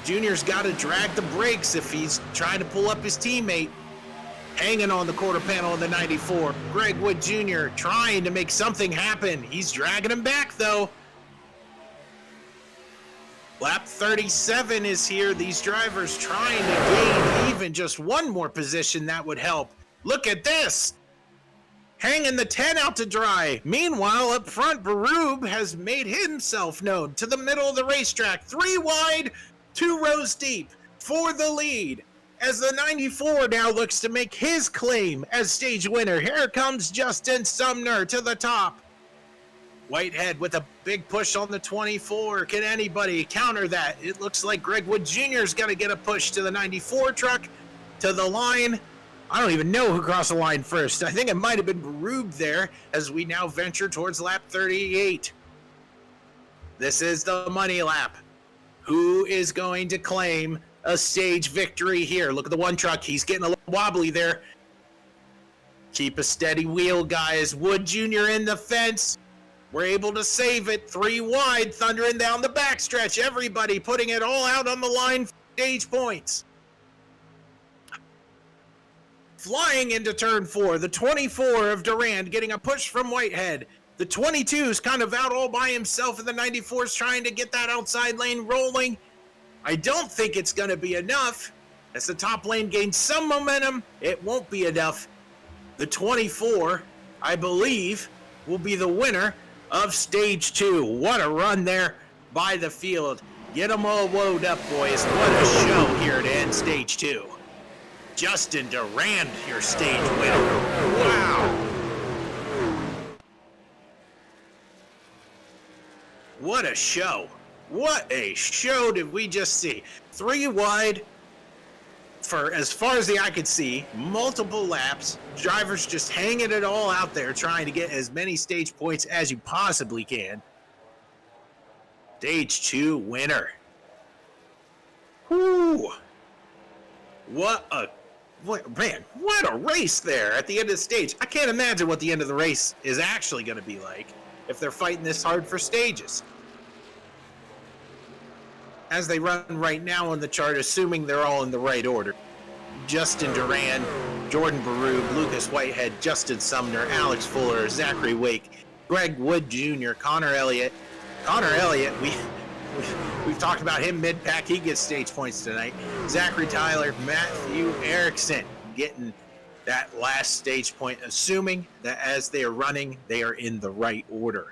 Junior's got to drag the brakes if he's trying to pull up his teammate. Hanging on the quarter panel of the 94. Greg Wood Jr. trying to make something happen. He's dragging him back, though. Lap 37 is here. These drivers trying to gain even just one more position. That would help. Look at this. Hanging the 10 out to dry. Meanwhile, up front, Barub has made himself known to the middle of the racetrack. 3 wide, 2 rows deep for the lead. As the 94 now looks to make his claim as stage winner. Here comes Justin Sumner to the top. Whitehead with a big push on the 24. Can anybody counter that? It looks like Greg Wood Jr.'s got to get a push to the 94 truck, to the line. I don't even know who crossed the line first. I think it might have been Barub there as we now venture towards lap 38. This is the money lap. Who is going to claim a stage victory here? Look at the one truck. He's getting a little wobbly there. Keep a steady wheel, guys. Wood Jr. in the fence. We're able to save it. 3 wide, thundering down the backstretch. Everybody putting it all out on the line for stage points. Flying into turn 4, the 24 of Durand getting a push from Whitehead. The 22 is kind of out all by himself, and the 94 is trying to get that outside lane rolling. I don't think it's going to be enough. As the top lane gains some momentum, it won't be enough. The 24, I believe, will be the winner of stage 2. What a run there by the field. Get them all woed up, boys. What a show here to end stage 2. Justin Durand, your stage winner. Wow. What a show. What a show did we just see. 3 wide for as far as the eye could see, multiple laps, drivers just hanging it all out there trying to get as many stage points as you possibly can. Stage 2 winner. Whoo! What a race there at the end of the stage. I can't imagine what the end of the race is actually going to be like if they're fighting this hard for stages. As they run right now on the chart, assuming they're all in the right order. Justin Durand, Jordan Barube, Lucas Whitehead, Justin Sumner, Alex Fuller, Zachary Wake, Greg Wood Jr., Connor Elliott. Connor Elliott, we've talked about him mid-pack. He gets stage points tonight. Zachary Tyler, Matthew Erickson getting that last stage point, assuming that as they are running, they are in the right order.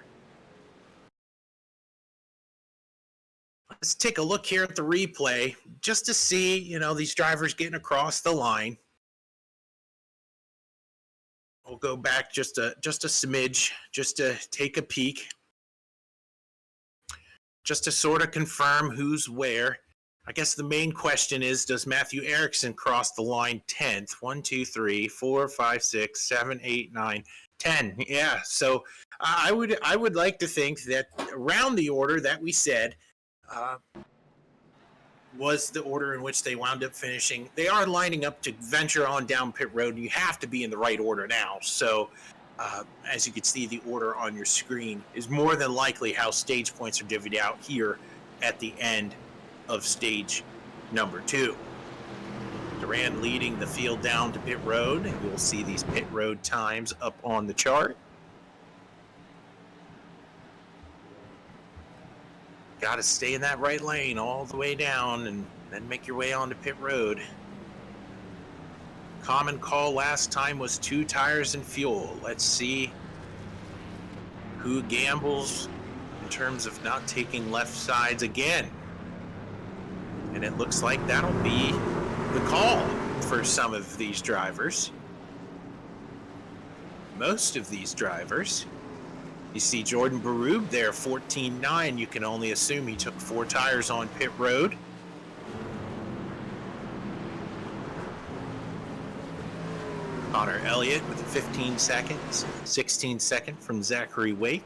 Let's take a look here at the replay just to see, these drivers getting across the line. We'll go back just a smidge, just to take a peek, just to sort of confirm who's where. I guess the main question is, does Matthew Erickson cross the line 10th? 1, 2, 3, 4, 5, 6, 7, 8, 9, 10. Yeah, so I would like to think that around the order that we said, was the order in which they wound up finishing. They are lining up to venture on down pit road. You have to be in the right order now. So as you can see, the order on your screen is more than likely how stage points are divvied out here at the end of stage number 2. Durand leading the field down to pit road. You'll see these pit road times up on the chart. Got to stay in that right lane all the way down and then make your way onto pit road. Common call last time was 2 tires and fuel. Let's see who gambles in terms of not taking left sides again. And it looks like that'll be the call for some of these drivers. Most of these drivers. You see Jordan Barube there, 14.9. You can only assume he took 4 tires on pit road. Connor Elliott with 15 seconds, 16 second from Zachary Wake.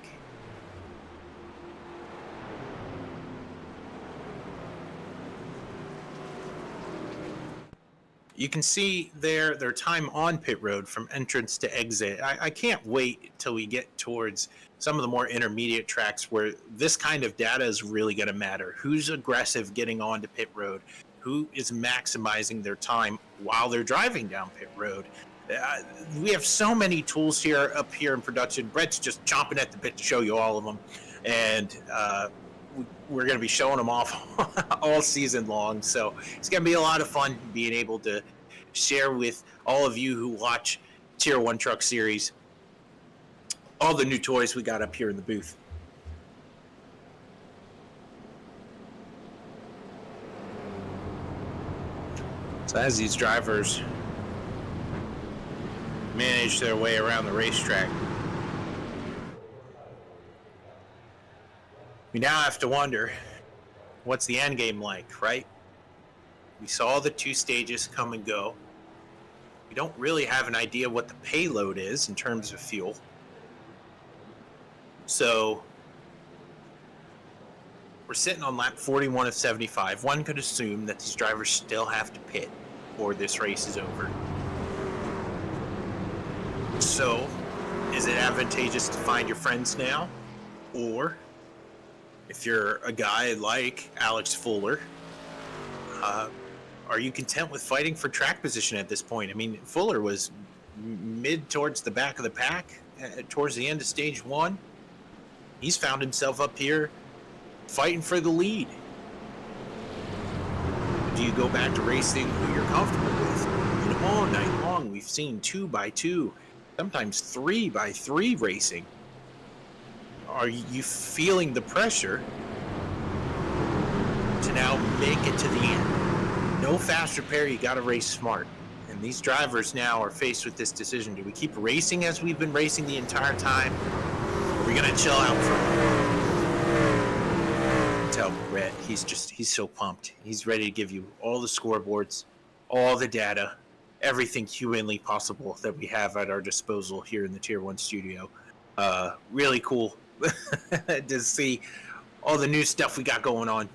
You can see their time on pit road from entrance to exit. I can't wait till we get towards some of the more intermediate tracks where this kind of data is really going to matter. Who's aggressive getting onto pit road? Who is maximizing their time while they're driving down pit road? We have so many tools up here in production. Brett's just chomping at the bit to show you all of them. And we're going to be showing them off all season long. So it's going to be a lot of fun being able to share with all of you who watch Tier 1 Truck Series all the new toys we got up here in the booth. So as these drivers manage their way around the racetrack, we now have to wonder, what's the end game like, right? We saw the 2 stages come and go. We don't really have an idea what the payload is in terms of fuel. So we're sitting on lap 41 of 75. One could assume that these drivers still have to pit or this race is over. So is it advantageous to find your friends now? Or if you're a guy like Alex Fuller, are you content with fighting for track position at this point? I mean, Fuller was mid towards the back of the pack towards the end of stage 1. He's found himself up here fighting for the lead. Do you go back to racing who you're comfortable with? And all night long, we've seen 2x2, sometimes 3x3 racing. Are you feeling the pressure to now make it to the end? No fast repair, you gotta race smart. And these drivers now are faced with this decision. Do we keep racing as we've been racing the entire time? Or are we gonna chill out for a while? Tell Brett, he's so pumped. He's ready to give you all the scoreboards, all the data, everything humanly possible that we have at our disposal here in the Tier 1 studio. Really cool to see all the new stuff we got going on.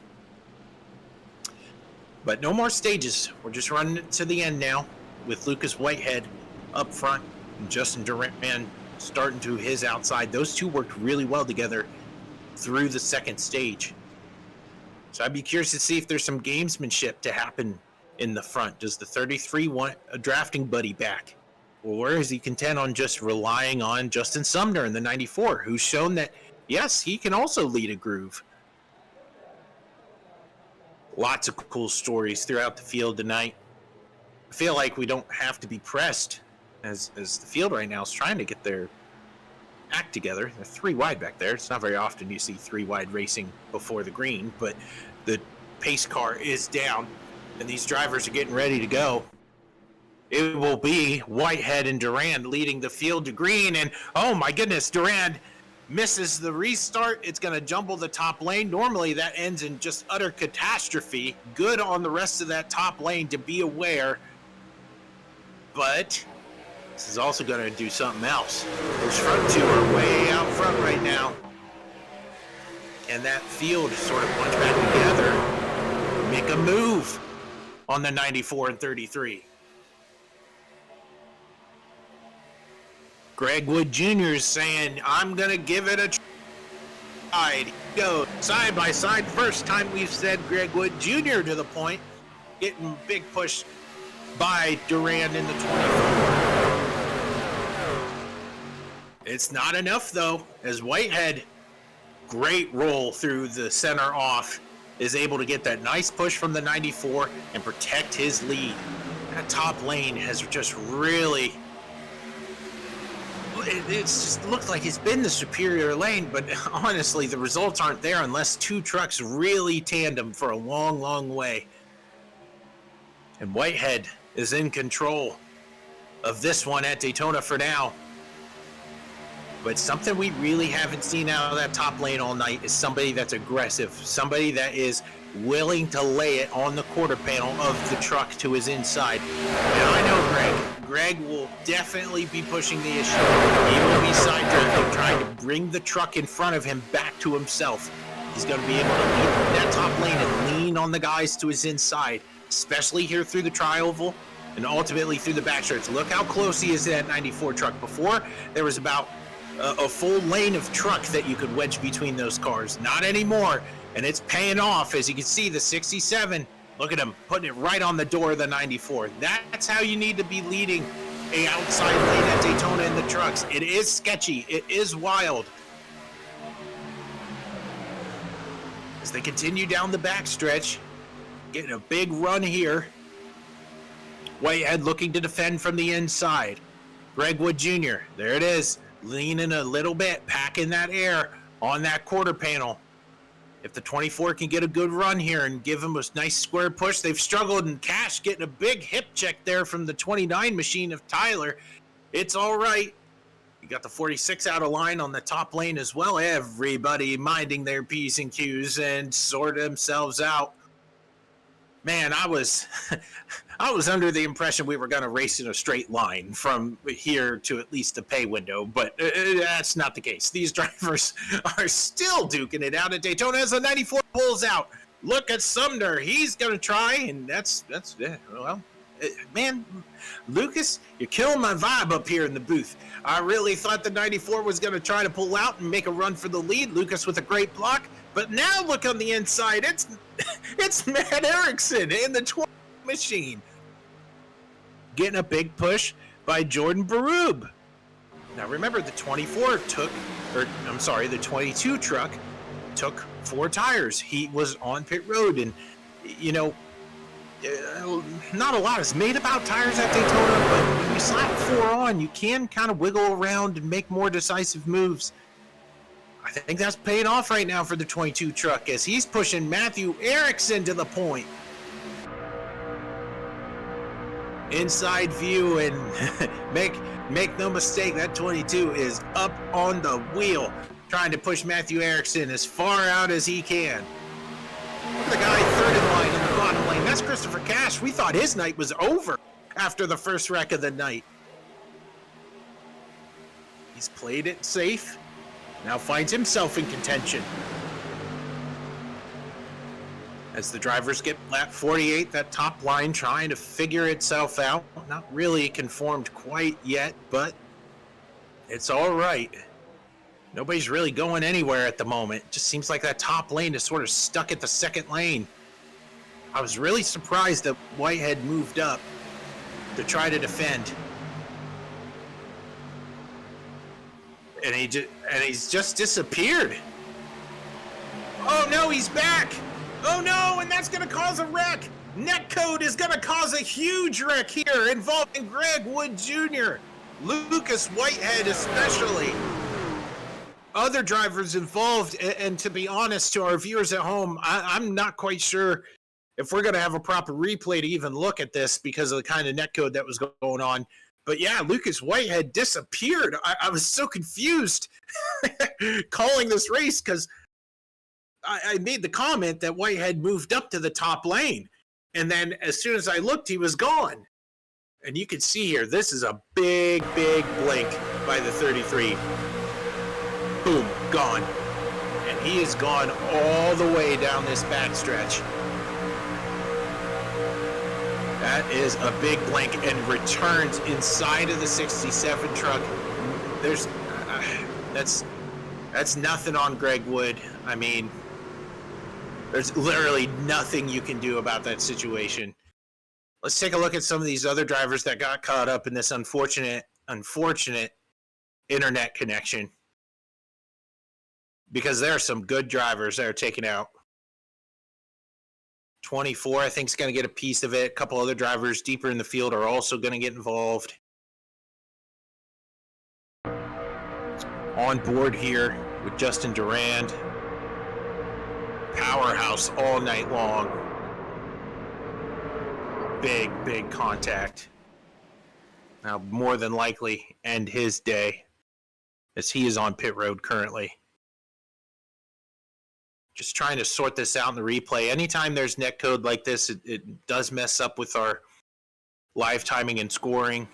But no more stages. We're just running it to the end now with Lucas Whitehead up front and Justin Durant starting to his outside. Those two worked really well together through the second stage. So I'd be curious to see if there's some gamesmanship to happen in the front. Does the 33 want a drafting buddy back? Or is he content on just relying on Justin Sumner in the 94, who's shown that, yes, he can also lead a groove? Lots of cool stories throughout the field tonight. I feel like we don't have to be pressed as the field right now is trying to get their act together. They're 3 wide back there. It's not very often you see 3 wide racing before the green, but the pace car is down and these drivers are getting ready to go. It will be Whitehead and Durand leading the field to green, and oh my goodness, Durand misses the restart. It's going to jumble the top lane. Normally that ends in just utter catastrophe. Good on the rest of that top lane to be aware, but this is also going to do something else. Those front two are way out front right now, and that field sort of bunch back together, make a move on the 94 and 33. Greg Wood Jr. is saying, I'm going to give it a try. Go side by side. First time we've said Greg Wood Jr. to the point. Getting big push by Durand in the 24. It's not enough, though, as Whitehead, great roll through the center off, is able to get that nice push from the 94 and protect his lead. That top lane has just really... It's just looked like it's been the superior lane, but honestly, the results aren't there unless two trucks really tandem for a long, long way. And Whitehead is in control of this one at Daytona for now. But something we really haven't seen out of that top lane all night is somebody that's aggressive, somebody that is willing to lay it on the quarter panel of the truck to his inside. And I know Greg will definitely be pushing the issue. He will be side drifting, trying to bring the truck in front of him back to himself. He's going to be able to lead that top lane and lean on the guys to his inside, especially here through the tri-oval and ultimately through the backstretch. Look how close he is to that 94 truck. Before, there was about a full lane of truck that you could wedge between those cars. Not anymore, and it's paying off. As you can see, the 67, look at him putting it right on the door of the 94. That's how you need to be leading a outside lane at Daytona in the trucks. It is sketchy. It is wild. As they continue down the backstretch, getting a big run here. Whitehead looking to defend from the inside. Greg Wood Jr., there it is. Leaning a little bit, packing that air on that quarter panel. If the 24 can get a good run here and give him a nice square push, they've struggled, and Cash getting a big hip check there from the 29 machine of Tyler. It's all right. You got the 46 out of line on the top lane as well. Everybody minding their P's and Q's and sort themselves out. Man, I was under the impression we were going to race in a straight line from here to at least the pay window, but that's not the case. These drivers are still duking it out at Daytona as the 94 pulls out. Look at Sumner. He's going to try, and that's well, man, Lucas, you're killing my vibe up here in the booth. I really thought the 94 was going to try to pull out and make a run for the lead. Lucas with a great block, but now look on the inside. It's Matt Erickson in the 20 machine. Getting a big push by Jordan Barub. Now remember, the 22 truck took 4 tires. He was on pit road, and you know, not a lot is made about tires at Daytona, but when you slap 4 on, you can kind of wiggle around and make more decisive moves. I think that's paying off right now for the 22 truck as he's pushing Matthew Erickson to the point. Inside view, and make no mistake, that 22 is up on the wheel, trying to push Matthew Erickson as far out as he can. Look at the guy third in line in the bottom lane. That's Christopher Cash. We thought his night was over after the first wreck of the night. He's played it safe, now finds himself in contention. As the drivers get lap 48, that top line trying to figure itself out. Not really conformed quite yet, but it's all right. Nobody's really going anywhere at the moment. Just seems like that top lane is sort of stuck at the second lane. I was really surprised that Whitehead moved up to try to defend. And he's just disappeared. Oh no, he's back! Oh no, and that's going to cause a wreck. Netcode is going to cause a huge wreck here involving Greg Wood Jr., Lucas Whitehead especially. Other drivers involved, and to be honest to our viewers at home, I'm not quite sure if we're going to have a proper replay to even look at this because of the kind of netcode that was going on. But yeah, Lucas Whitehead disappeared. I was so confused calling this race because I made the comment that Whitehead moved up to the top lane. And then as soon as I looked, he was gone. And you can see here, this is a big, big blink by the 33. Boom, gone. And he is gone all the way down this backstretch. That is a big blink and returns inside of the 67 truck. There's, that's nothing on Greg Wood. I mean, there's literally nothing you can do about that situation. Let's take a look at some of these other drivers that got caught up in this unfortunate internet connection. Because there are some good drivers that are taken out. 24, I think, is going to get a piece of it. A couple other drivers deeper in the field are also going to get involved. On board here with Justin Durand. Powerhouse all night long. Big, big contact. Now, more than likely end his day as he is on pit road currently. Just trying to sort this out in the replay. Anytime there's netcode like this, it does mess up with our live timing and scoring.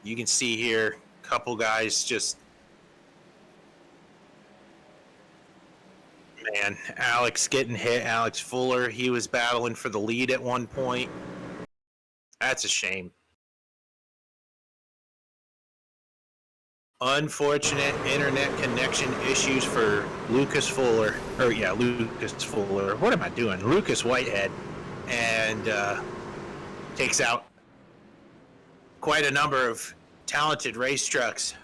You can see here, a couple guys just... Man, Alex getting hit. Alex Fuller, he was battling for the lead at one point. That's a shame. Unfortunate internet connection issues for Lucas Fuller. Lucas Fuller. What am I doing? Lucas Whitehead. And takes out quite a number of talented race trucks.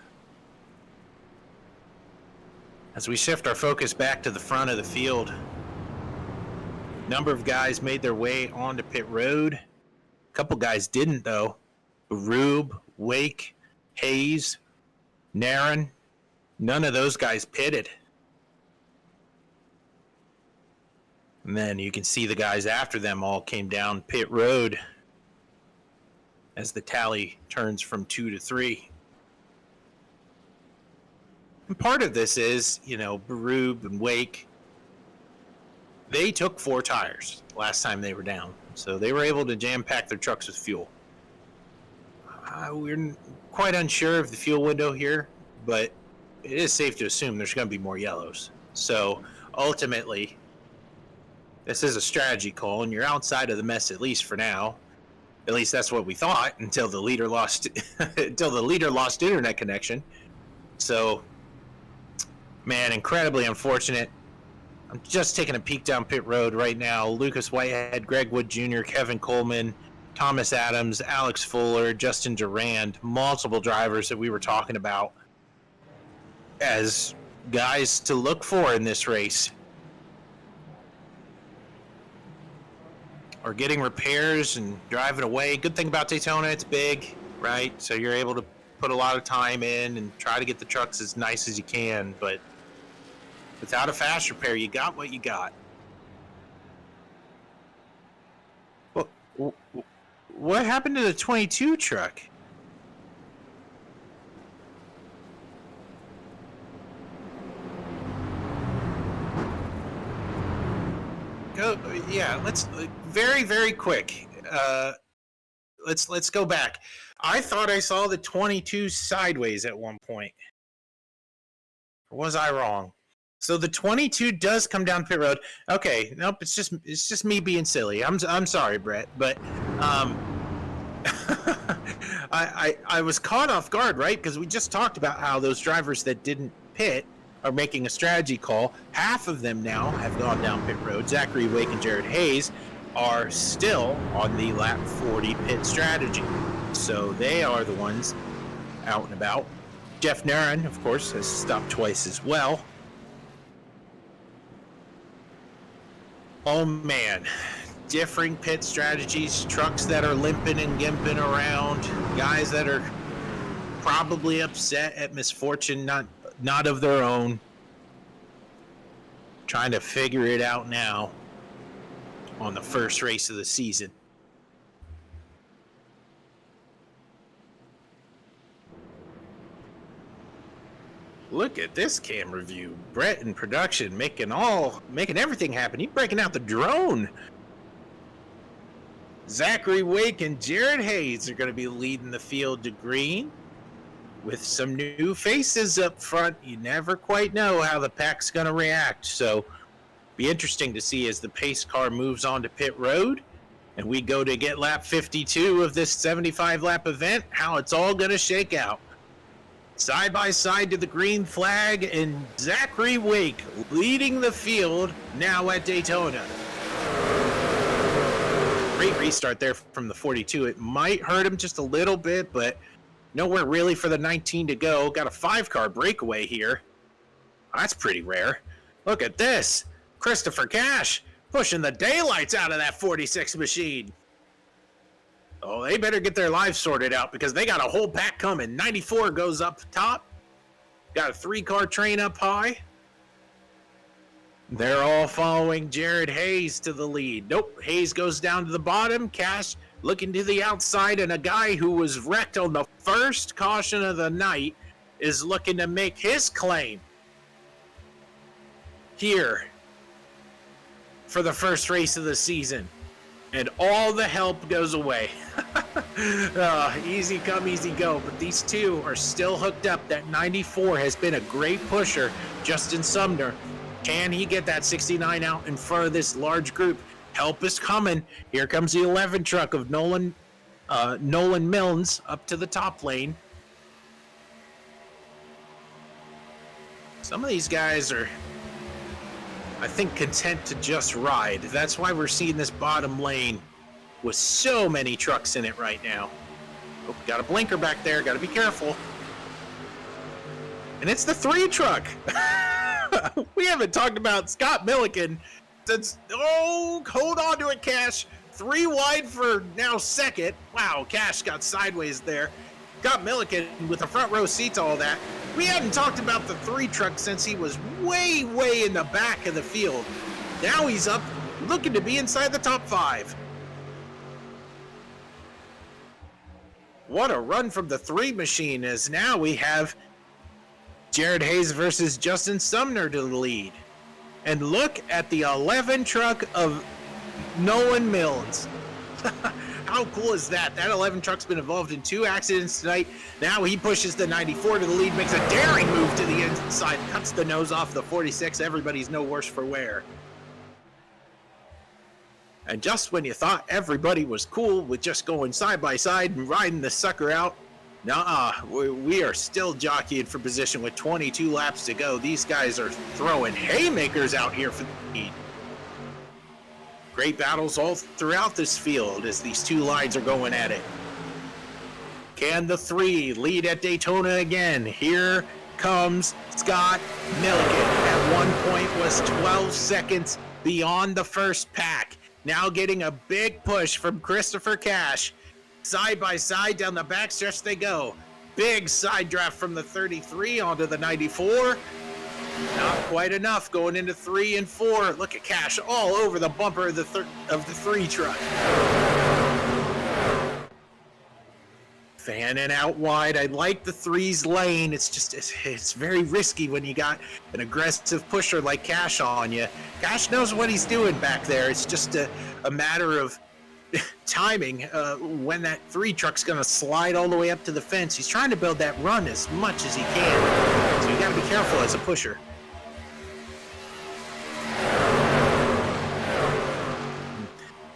As we shift our focus back to the front of the field, number of guys made their way onto pit road. A couple guys didn't, though. Rube, Wake, Hayes, Naren, none of those guys pitted. And then you can see the guys after them all came down pit road as the tally turns from 2 to 3. And part of this is, Rube and Wake, they took 4 tires last time they were down. So they were able to jam-pack their trucks with fuel. We're quite unsure of the fuel window here, but it is safe to assume there's going to be more yellows. So ultimately, this is a strategy call, and you're outside of the mess at least for now. At least that's what we thought until the leader lost internet connection. So, man, incredibly unfortunate. I'm just taking a peek down pit road right now. Lucas Whitehead, Greg Wood Jr., Kevin Coleman, Thomas Adams, Alex Fuller, Justin Durand, multiple drivers that we were talking about as guys to look for in this race. Or getting repairs and driving away. Good thing about Daytona, it's big, right? So you're able to put a lot of time in and try to get the trucks as nice as you can, but without a fast repair, you got what you got. What happened to the 22 truck? Yeah, let's very quick. Let's go back. I thought I saw the 22 sideways at one point. Or was I wrong? So the 22 does come down pit road. Okay, nope. It's just me being silly. I'm sorry, Brett, but I was caught off guard, right? Because we just talked about how those drivers that didn't pit are making a strategy call. Half of them now have gone down pit road. Zachary Wake and Jared Hayes are still on the lap 40 pit strategy. So they are the ones out and about. Jeff Naran, of course, has stopped twice as well. Oh man, differing pit strategies, trucks that are limping and gimping around, guys that are probably upset at misfortune not of their own, trying to figure it out now on the first race of the season. Look at this camera view. Brett in production making everything happen. He's breaking out the drone. Zachary Wake and Jared Hayes are going to be leading the field to green. With some new faces up front, you never quite know how the pack's going to react. So, be interesting to see as the pace car moves on to pit road and we go to get lap 52 of this 75-lap event, how it's all going to shake out. Side by side to the green flag, and Zachary Wake leading the field now at Daytona. Great restart there from the 42. It might hurt him just a little bit, but nowhere really for the 19 to go. Got a 5-car breakaway here. That's pretty rare. Look at this. Christopher Cash pushing the daylights out of that 46 machine. Oh, they better get their lives sorted out because they got a whole pack coming. 94 goes up top. Got a 3-car train up high. They're all following Jared Hayes to the lead. Nope, Hayes goes down to the bottom. Cash looking to the outside, and a guy who was wrecked on the first caution of the night is looking to make his claim here for the first race of the season. And all the help goes away. Easy come, easy go. But these two are still hooked up. That 94 has been a great pusher. Justin Sumner, can he get that 69 out in front of this large group? Help is coming. Here comes the 11 truck of Nolan Milnes up to the top lane. Some of these guys are, I think, content to just ride. That's why we're seeing this bottom lane with so many trucks in it right now. Oh, got a blinker back there. Got to be careful. And it's the 3 truck. We haven't talked about Scott Milliken since. Oh, hold on to it, Cash. 3 wide for now second. Wow, Cash got sideways there. Scott Milliken with the front row seats, all that. We hadn't talked about the 3 truck since he was way in the back of the field. Now he's up, looking to be inside the top 5. What a run from the 3 machine, as now we have Jared Hayes versus Justin Sumner to the lead. And look at the 11 truck of Nolan Milnes. How cool is that? That 11 truck's been involved in 2 accidents tonight. Now he pushes the 94 to the lead, makes a daring move to the inside, cuts the nose off the 46. Everybody's no worse for wear. And just when you thought everybody was cool with just going side by side and riding the sucker out, we are still jockeying for position with 22 laps to go. These guys are throwing haymakers out here for the lead. Great battles all throughout this field as these two lines are going at it. Can the 3 lead at Daytona again? Here comes Scott Milligan. At one point was 12 seconds beyond the first pack. Now getting a big push from Christopher Cash. Side by side down the backstretch they go. Big side draft from the 33 onto the 94. Not quite enough going into 3 and 4. Look at Cash all over the bumper of the 3 truck. Fanning out wide. I like the 3's lane. It's very risky when you got an aggressive pusher like Cash on you. Cash knows what he's doing back there. It's just a matter of timing when that 3 truck's going to slide all the way up to the fence. He's trying to build that run as much as he can. So you got to be careful as a pusher.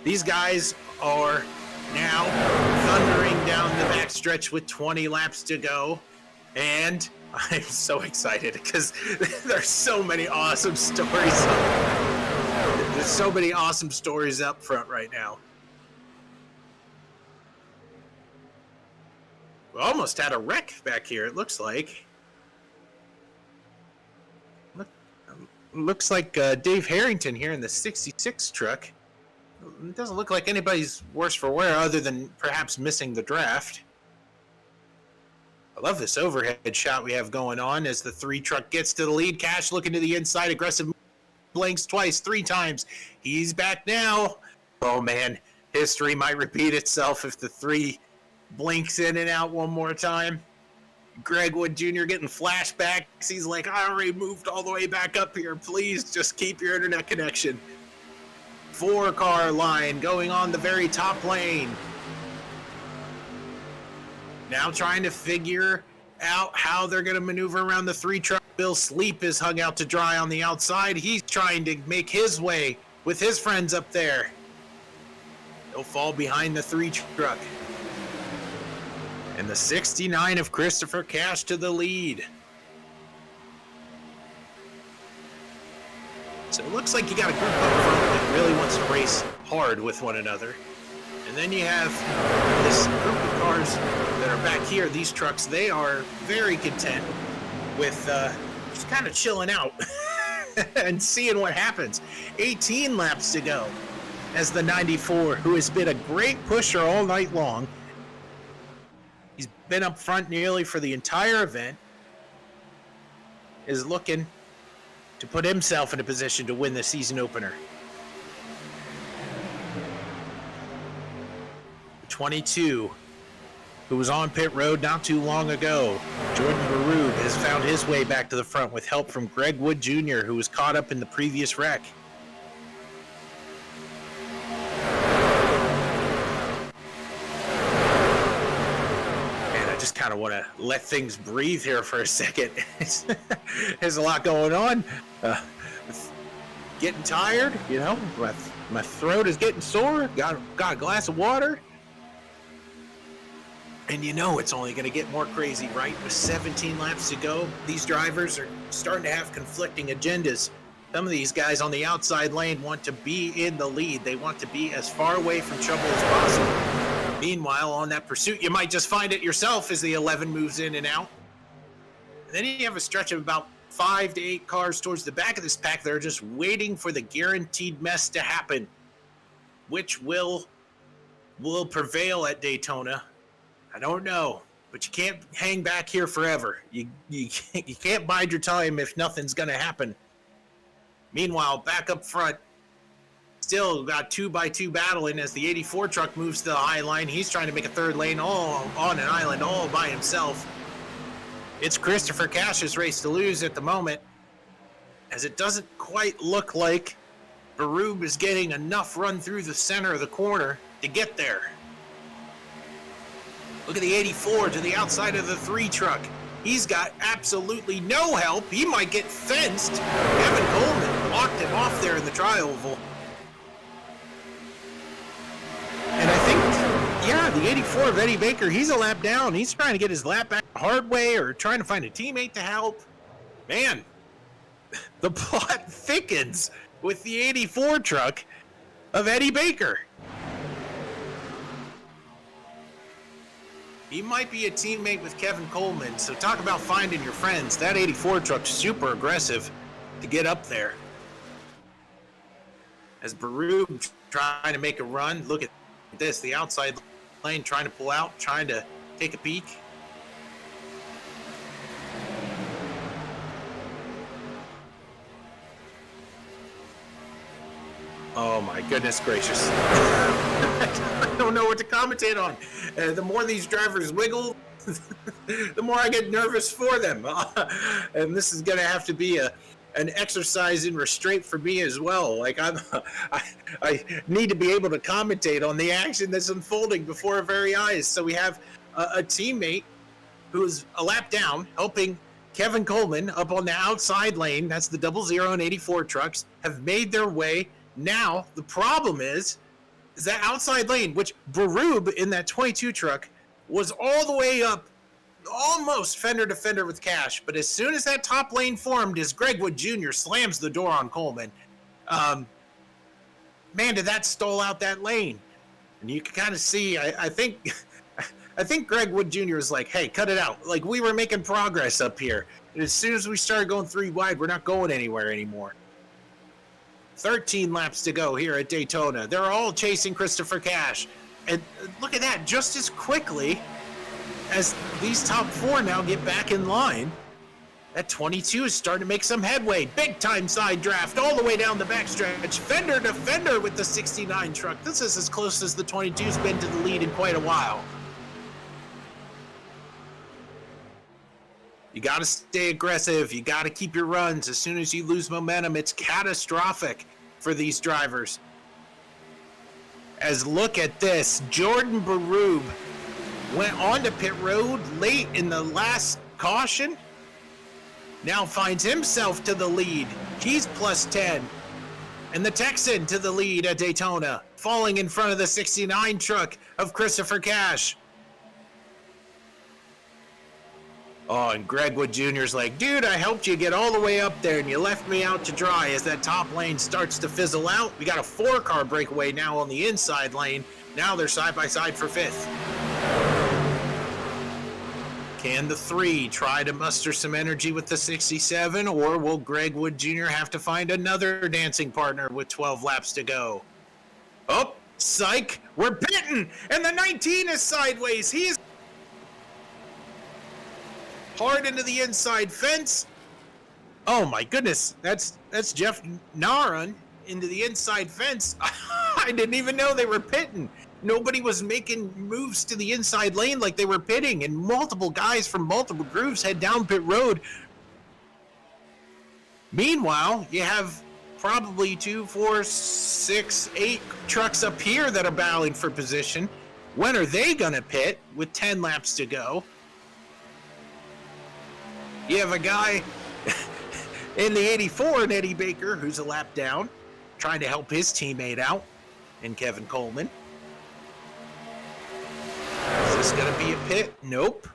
These guys are now thundering down the backstretch with 20 laps to go. And I'm so excited because there's so many awesome stories. There's so many awesome stories up front right now. We almost had a wreck back here, it looks like. Looks like Dave Harrington here in the 66 truck. It doesn't look like anybody's worse for wear other than perhaps missing the draft. I love this overhead shot we have going on as the 3 truck gets to the lead. Cash looking to the inside, aggressive blinks twice, 3 times. He's back now. Oh man, history might repeat itself if the 3 blinks in and out one more time. Greg Wood Jr. getting flashbacks. He's like, I already moved all the way back up here. Please just keep your internet connection. 4-car line going on the very top lane. Now trying to figure out how they're going to maneuver around the 3 truck. Bill Sleep is hung out to dry on the outside. He's trying to make his way with his friends up there. He'll fall behind the 3 truck. And the 69 of Christopher Cash to the lead. So it looks like you got a group up front that really wants to race hard with one another. And then you have this group of cars that are back here, these trucks, they are very content with just kind of chilling out and seeing what happens. 18 laps to go as the 94, who has been a great pusher all night long. He's been up front nearly for the entire event, is looking to put himself in a position to win the season opener. 22, who was on pit road not too long ago. Jordan Barube has found his way back to the front with help from Greg Wood Jr., who was caught up in the previous wreck. Just kind of want to let things breathe here for a second. There's a lot going on. Getting tired, you know. My throat is getting sore. Got a glass of water. And you know it's only going to get more crazy, right? With 17 laps to go, these drivers are starting to have conflicting agendas. Some of these guys on the outside lane want to be in the lead. They want to be as far away from trouble as possible. Meanwhile, on that pursuit, you might just find it yourself as the 11 moves in and out. And then you have a stretch of about 5 to 8 cars towards the back of this pack that are just waiting for the guaranteed mess to happen. Which will prevail at Daytona? I don't know, but you can't hang back here forever. You can't bide your time if nothing's going to happen. Meanwhile, back up front, still got 2x2 battling as the 84 truck moves to the high line. He's trying to make a third lane all on an island all by himself. It's Christopher Cash's race to lose at the moment, as it doesn't quite look like Barube is getting enough run through the center of the corner to get there. Look at the 84 to the outside of the 3 truck. He's got absolutely no help. He might get fenced. Kevin Coleman blocked him off there in the tri-oval. And I think, yeah, the 84 of Eddie Baker, he's a lap down. He's trying to get his lap back the hard way or trying to find a teammate to help. Man, the plot thickens with the 84 truck. of Eddie Baker. He might be a teammate with Kevin Coleman, so talk about finding your friends. That 84 truck's super aggressive to get up there. As Barub trying to make a run, look at this, the outside lane trying to pull out, trying to take a peek. Oh my goodness gracious. I don't know what to commentate on. The more these drivers wiggle, the more I get nervous for them. And this is going to have to be an exercise in restraint for me as well. Like I need to be able to commentate on the action that's unfolding before our very eyes. So we have a teammate who's a lap down, helping Kevin Coleman up on the outside lane. That's the 00 and 84 trucks have made their way. Now the problem is that outside lane, which Barub in that 22 truck was all the way up, almost fender to fender with Cash. But as soon as that top lane formed, as Greg Wood Jr. slams the door on Coleman, man, did that stall out that lane. And you can kind of see, I think Greg Wood Jr. is like, hey, cut it out. Like, we were making progress up here. And as soon as we started going 3 wide, we're not going anywhere anymore. 13 laps to go here at Daytona. They're all chasing Christopher Cash. And look at that, just as quickly as these top 4 now get back in line, that 22 is starting to make some headway. Big time side draft all the way down the backstretch. Fender to fender with the 69 truck. This is as close as the 22's been to the lead in quite a while. You got to stay aggressive. You got to keep your runs. As soon as you lose momentum, it's catastrophic for these drivers. As look at this, Jordan Barub went onto pit road late in the last caution. Now finds himself to the lead. He's plus 10. And the Texan to the lead at Daytona, falling in front of the 69 truck of Christopher Cash. Oh, and Greg Wood Jr.'s like, dude, I helped you get all the way up there and you left me out to dry as that top lane starts to fizzle out. We got a 4-car breakaway now on the inside lane. Now they're side by side for 5th. Can the 3 try to muster some energy with the 67, or will Greg Wood Jr. have to find another dancing partner with 12 laps to go? Oh, psych, we're pitting, and the 19 is sideways. He is hard into the inside fence. Oh my goodness, that's Jeff Naran into the inside fence. I didn't even know they were pitting. Nobody was making moves to the inside lane like they were pitting, and multiple guys from multiple groups head down pit road. Meanwhile, you have probably 2, 4, 6, 8 trucks up here that are battling for position. When are they gonna pit with 10 laps to go? You have a guy in the 84, and Eddie Baker, who's a lap down, trying to help his teammate out, and Kevin Coleman. Is this going to be a pit? Nope.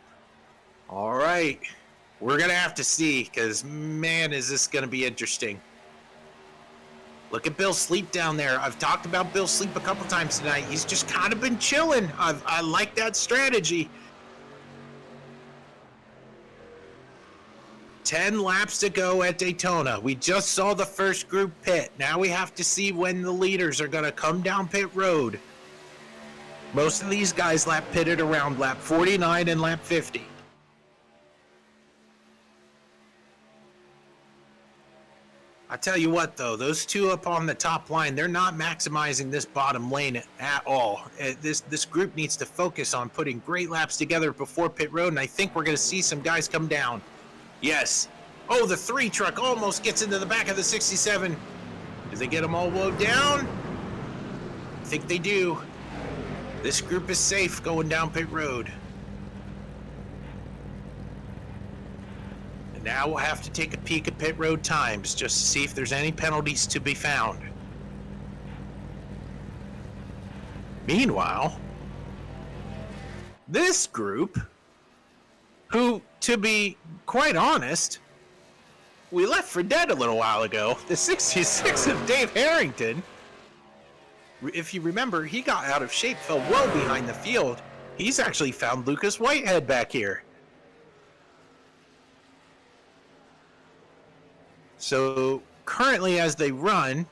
All right. We're going to have to see, because, man, is this going to be interesting. Look at Bill Sleep down there. I've talked about Bill Sleep a couple times tonight. He's just kind of been chilling. I like that strategy. 10 laps to go at Daytona. We just saw the first group pit. Now we have to see when the leaders are going to come down pit road. Most of these guys lap pitted around lap 49 and lap 50. I tell you what, though, those 2 up on the top line, they're not maximizing this bottom lane at all. This group needs to focus on putting great laps together before pit road, and I think we're going to see some guys come down. Yes. Oh, the 3 truck almost gets into the back of the 67. Do they get them all woed down? I think they do. This group is safe going down pit road. And now we'll have to take a peek at pit road times just to see if there's any penalties to be found. Meanwhile, this group, who, to be quite honest, we left for dead a little while ago, the 66 of Dave Harrington, if you remember, he got out of shape, fell well behind the field. He's actually found Lucas Whitehead back here. So currently as they run,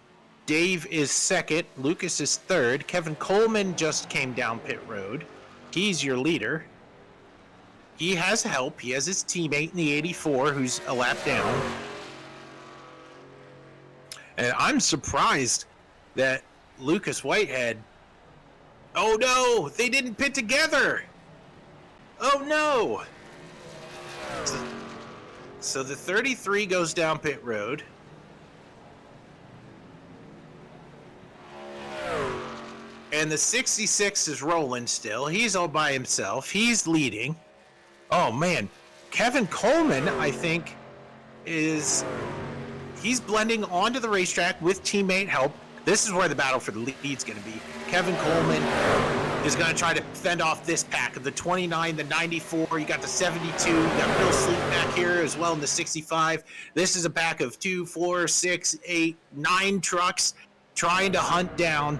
Dave is second, Lucas is third, Kevin Coleman just came down pit road. He's your leader. He has help. He has his teammate in the 84 who's a lap down. And I'm surprised that Lucas Whitehead... Oh no! They didn't pit together! Oh no! So the 33 goes down pit road. And the 66 is rolling still. He's all by himself. He's leading. Oh man, Kevin Coleman, I think, he's blending onto the racetrack with teammate help. This is where the battle for the lead's going to be. Kevin Coleman is going to try to fend off this pack of the 29, the 94. You got the 72. You got Bill Sleep back here as well in the 65. This is a pack of 2, 4, 6, 8, 9 trucks trying to hunt down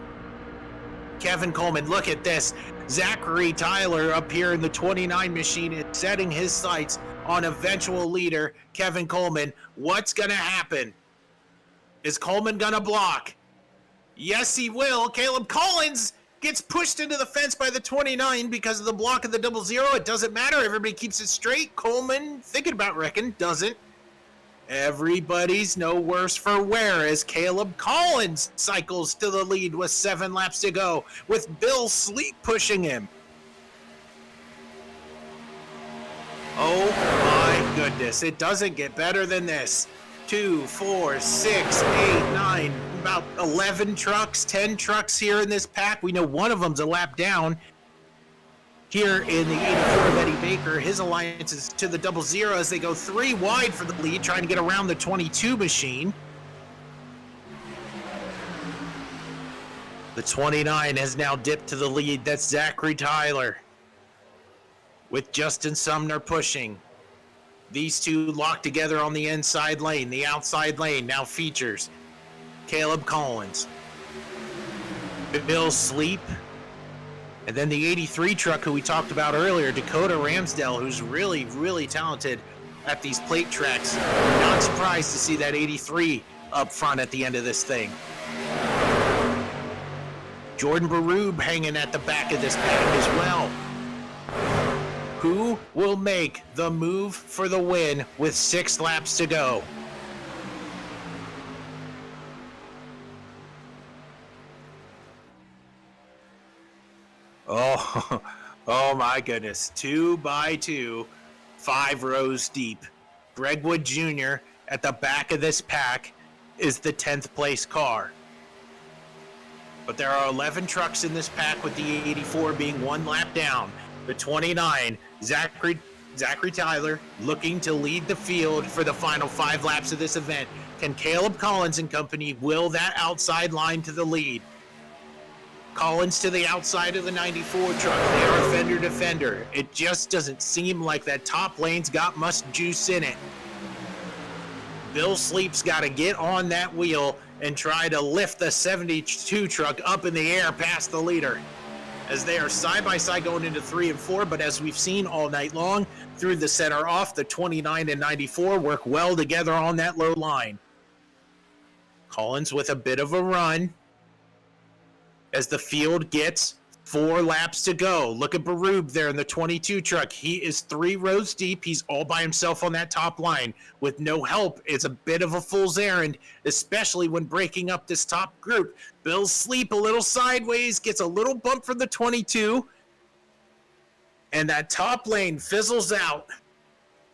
Kevin Coleman. Look at this. Zachary Tyler up here in the 29 machine is setting his sights on eventual leader, Kevin Coleman. What's going to happen? Is Coleman going to block? Yes, he will. Caleb Collins gets pushed into the fence by the 29 because of the block of the 00. It doesn't matter. Everybody keeps it straight. Coleman, thinking about wrecking, doesn't. Everybody's no worse for wear as Caleb Collins cycles to the lead with 7 laps to go, with Bill Sleep pushing him. Oh my goodness, it doesn't get better than this. 2, 4, 6, 8, 9, about 11 trucks, 10 trucks here in this pack. We know one of them's a lap down. Here in the 84 of Eddie Baker, his alliance is to the 00 as they go 3 wide for the lead, trying to get around the 22 machine. The 29 has now dipped to the lead. That's Zachary Tyler, with Justin Sumner pushing. These two locked together on the inside lane. The outside lane now features Caleb Collins, Bill Sleep, and then the 83 truck who we talked about earlier, Dakota Ramsdell, who's really, really talented at these plate tracks. Not surprised to see that 83 up front at the end of this thing. Jordan Baroob hanging at the back of this pack as well. Who will make the move for the win with 6 laps to go? Oh my goodness. 2 by 2, 5 rows deep. Greg Wood Jr. at the back of this pack is the 10th place car. But there are 11 trucks in this pack, with the 84 being 1 lap down. The 29, Zachary Tyler, looking to lead the field for the final 5 laps of this event. Can Caleb Collins and company will that outside line to the lead? Collins to the outside of the 94 truck. They are fender to fender. It just doesn't seem like that top lane's got much juice in it. Bill Sleep's got to get on that wheel and try to lift the 72 truck up in the air past the leader, as they are side by side going into 3 and 4. But as we've seen all night long through the center off, the 29 and 94 work well together on that low line. Collins with a bit of a run as the field gets 4 laps to go. Look at Baroob there in the 22 truck. He is 3 rows deep. He's all by himself on that top line with no help. It's a bit of a fool's errand, especially when breaking up this top group. Bill Sleep a little sideways, gets a little bump from the 22, and that top lane fizzles out.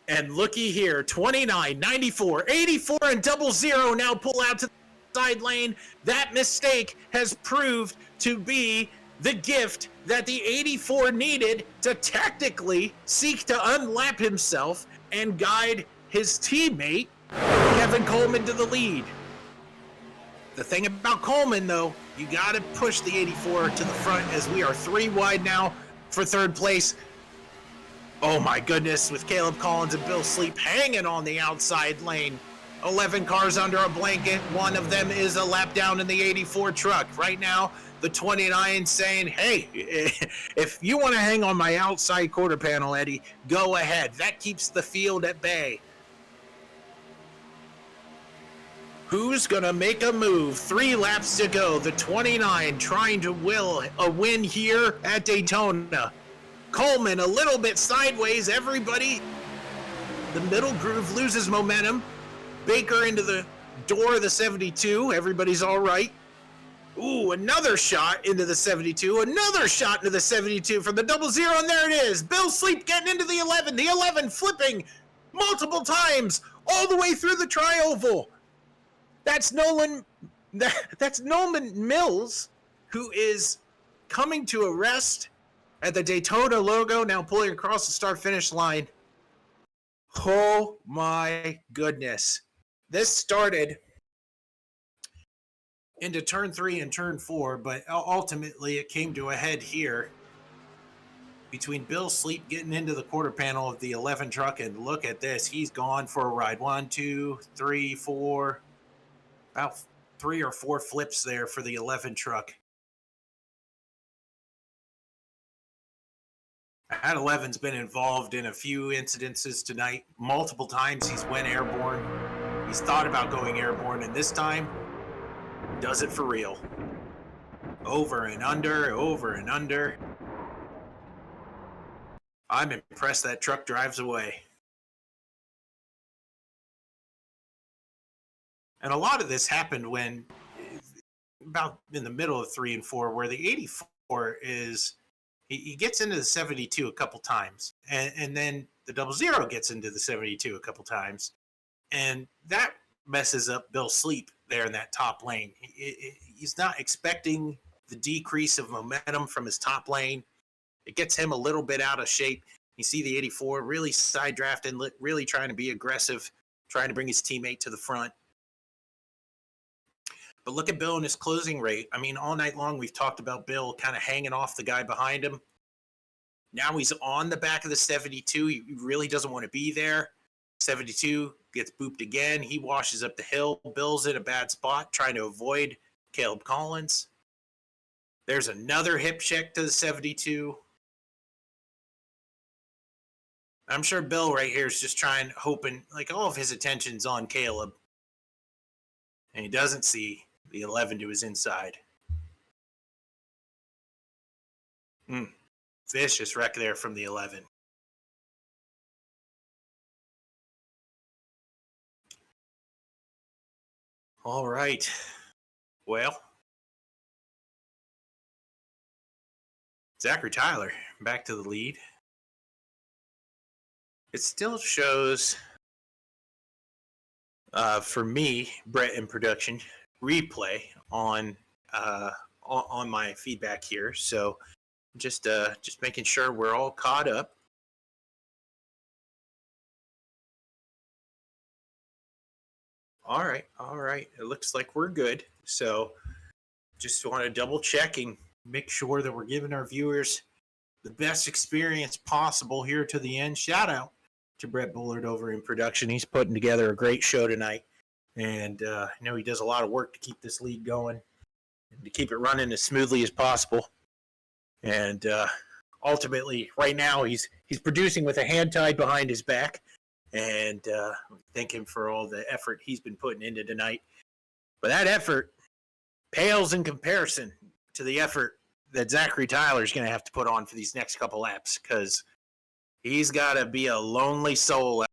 And looky here, 29, 94, 84, and 00 now pull out to the side lane. That mistake has proved to be the gift that the 84 needed to tactically seek to unlap himself and guide his teammate, Kevin Coleman, to the lead. The thing about Coleman, though, you got to push the 84 to the front, as we are 3 wide now for 3rd place. Oh my goodness, with Caleb Collins and Bill Sleep hanging on the outside lane. 11 cars under a blanket. 1 of them is a lap down in the 84 truck. Right now, the 29 saying, hey, if you want to hang on my outside quarter panel, Eddie, go ahead. That keeps the field at bay. Who's going to make a move? 3 laps to go. The 29 trying to will a win here at Daytona. Coleman a little bit sideways. Everybody, the middle groove loses momentum. Baker into the door of the 72. Everybody's all right. Ooh, another shot into the 72. Another shot into the 72 from the 00, and there it is. Bill Sleep getting into the 11. The 11 flipping multiple times all the way through the tri-oval. That's Nolan Mills, who is coming to a rest at the Daytona logo, now pulling across the start-finish line. Oh my goodness. This started into turn 3 and turn 4, but ultimately it came to a head here between Bill Sleep getting into the quarter panel of the 11 truck, and look at this. He's gone for a ride. 1, 2, 3, 4, about 3 or 4 flips there for the 11 truck. That 11's been involved in a few incidences tonight. Multiple times he's went airborne. He's thought about going airborne, and this time does it for real. Over and under, over and under. I'm impressed that truck drives away. And a lot of this happened when, about in the middle of 3 and 4, where the 84 is, he gets into the 72 a couple times, and then the 00 gets into the 72 a couple times, and that messes up Bill Sleep there in that top lane. He's not expecting the decrease of momentum from his top lane. It gets him a little bit out of shape. You see the 84 really side drafting, really trying to be aggressive, trying to bring his teammate to the front. But look at Bill and his closing rate. I mean, all night long we've talked about Bill kind of hanging off the guy behind him. Now he's on the back of the 72. He really doesn't want to be there. 72 gets booped again. He washes up the hill. Bill's in a bad spot, trying to avoid Caleb Collins. There's another hip check to the 72. I'm sure Bill right here is just trying, hoping, like all of his attention's on Caleb. And he doesn't see the 11 to his inside. Vicious wreck there from the 11. All right. Well, Zachary Tyler back to the lead. It still shows, for me, Brett in production, replay on my feedback here. So just making sure we're all caught up. All right. It looks like we're good. So just want to double check and make sure that we're giving our viewers the best experience possible here to the end. Shout out to Brett Bullard over in production. He's putting together a great show tonight. And I know he does a lot of work to keep this league going and to keep it running as smoothly as possible. And ultimately, right now, he's producing with a hand tied behind his back. And thank him for all the effort he's been putting into tonight. But that effort pales in comparison to the effort that Zachary Tyler is going to have to put on for these next couple laps, because he's got to be a lonely soul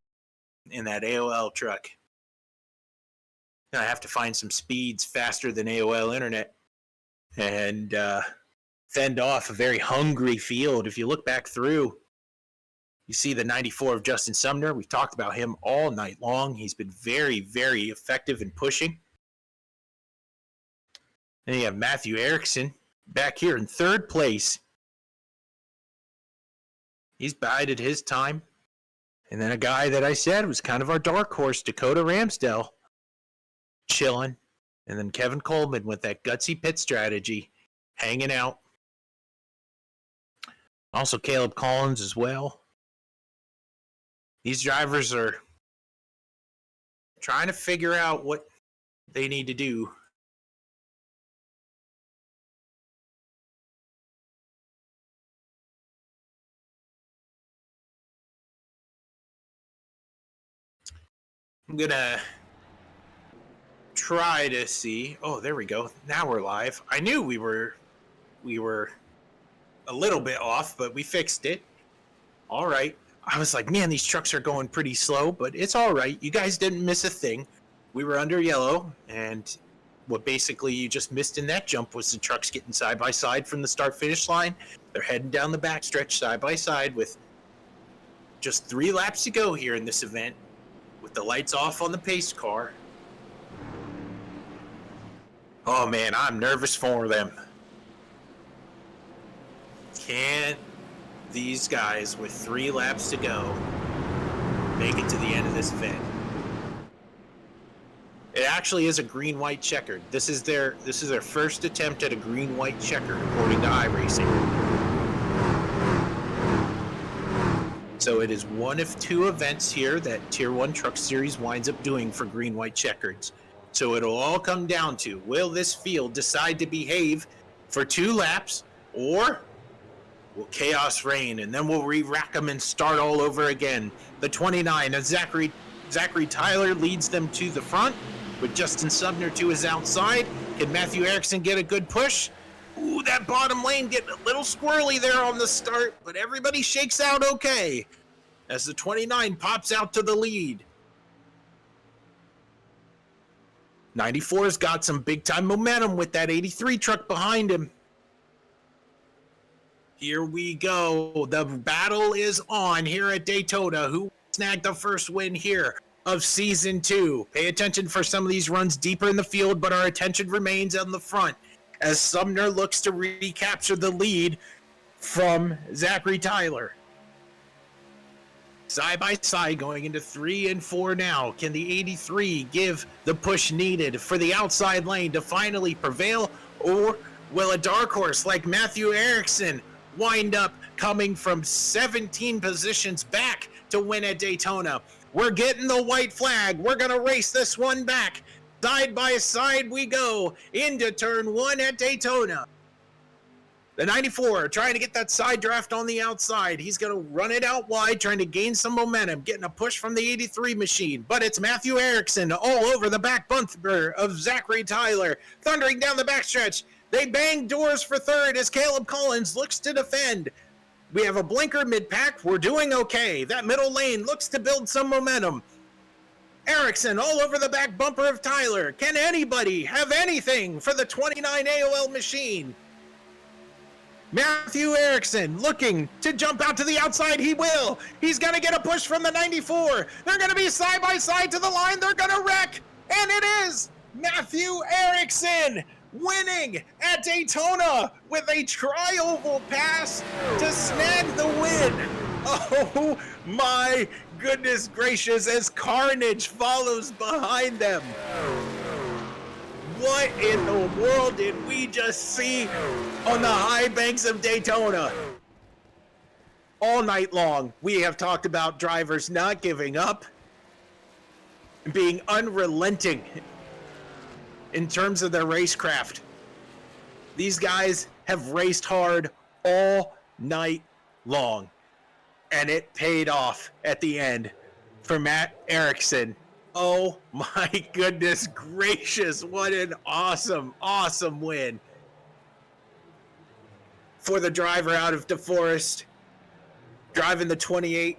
in that AOL truck. Going to have to find some speeds faster than AOL internet and fend off a very hungry field. If you look back through, you see the 94 of Justin Sumner. We've talked about him all night long. He's been very, very effective in pushing. Then you have Matthew Erickson back here in third place. He's bided his time. And then a guy that I said was kind of our dark horse, Dakota Ramsdell, chilling. And then Kevin Coleman with that gutsy pit strategy, hanging out. Also Caleb Collins as well. These drivers are trying to figure out what they need to do I'm gonna try to see. Oh, there we go. Now we're live. I knew we were a little bit off, but we fixed it. All right. I was like, man, these trucks are going pretty slow, but it's all right. You guys didn't miss a thing. We were under yellow, and what basically you just missed in that jump was the trucks getting side by side from the start-finish line. They're heading down the backstretch side by side with just 3 laps to go here in this event, with the lights off on the pace car. Oh man, I'm nervous for them. Can these guys with 3 laps to go make it to the end of this event? It actually is a green-white checkered. This is their first attempt at a green-white checkered, according to iRacing. So it is one of 2 events here that Tier 1 Truck Series winds up doing for green-white checkers. So it'll all come down to, will this field decide to behave for 2 laps, or will chaos reign, and then we'll re-rack them and start all over again. The 29 of Zachary Tyler leads them to the front, with Justin Sumner to his outside. Can Matthew Erickson get a good push? Ooh, that bottom lane getting a little squirrely there on the start, but everybody shakes out okay as the 29 pops out to the lead. 94's got some big-time momentum with that 83 truck behind him. Here we go. The battle is on here at Daytona. Who snagged the first win here of Season 2? Pay attention for some of these runs deeper in the field, but our attention remains on the front as Sumner looks to recapture the lead from Zachary Tyler. Side by side going into 3 and 4 now. Can the 83 give the push needed for the outside lane to finally prevail, or will a dark horse like Matthew Erickson wind up coming from 17 positions back to win at Daytona? We're getting the white flag. We're going to race this one back. Side by side we go into turn 1 at Daytona. The 94 trying to get that side draft on the outside. He's going to run it out wide, trying to gain some momentum, getting a push from the 83 machine. But it's Matthew Erickson all over the back bumper of Zachary Tyler, thundering down the backstretch. They bang doors for third as Caleb Collins looks to defend. We have a blinker mid-pack. We're doing okay. That middle lane looks to build some momentum. Erickson all over the back bumper of Tyler. Can anybody have anything for the 29 AOL machine? Matthew Erickson looking to jump out to the outside. He will. He's going to get a push from the 94. They're going to be side by side to the line. They're going to wreck. And it is Matthew Erickson winning at Daytona with a tri-oval pass to snag the win. Oh my goodness gracious, as carnage follows behind them. What in the world did we just see on the high banks of Daytona? All night long, we have talked about drivers not giving up, being unrelenting in terms of their racecraft. These guys have raced hard all night long, and it paid off at the end for Matt Erickson. Oh my goodness gracious, what an awesome, awesome win for the driver out of DeForest, driving the 28.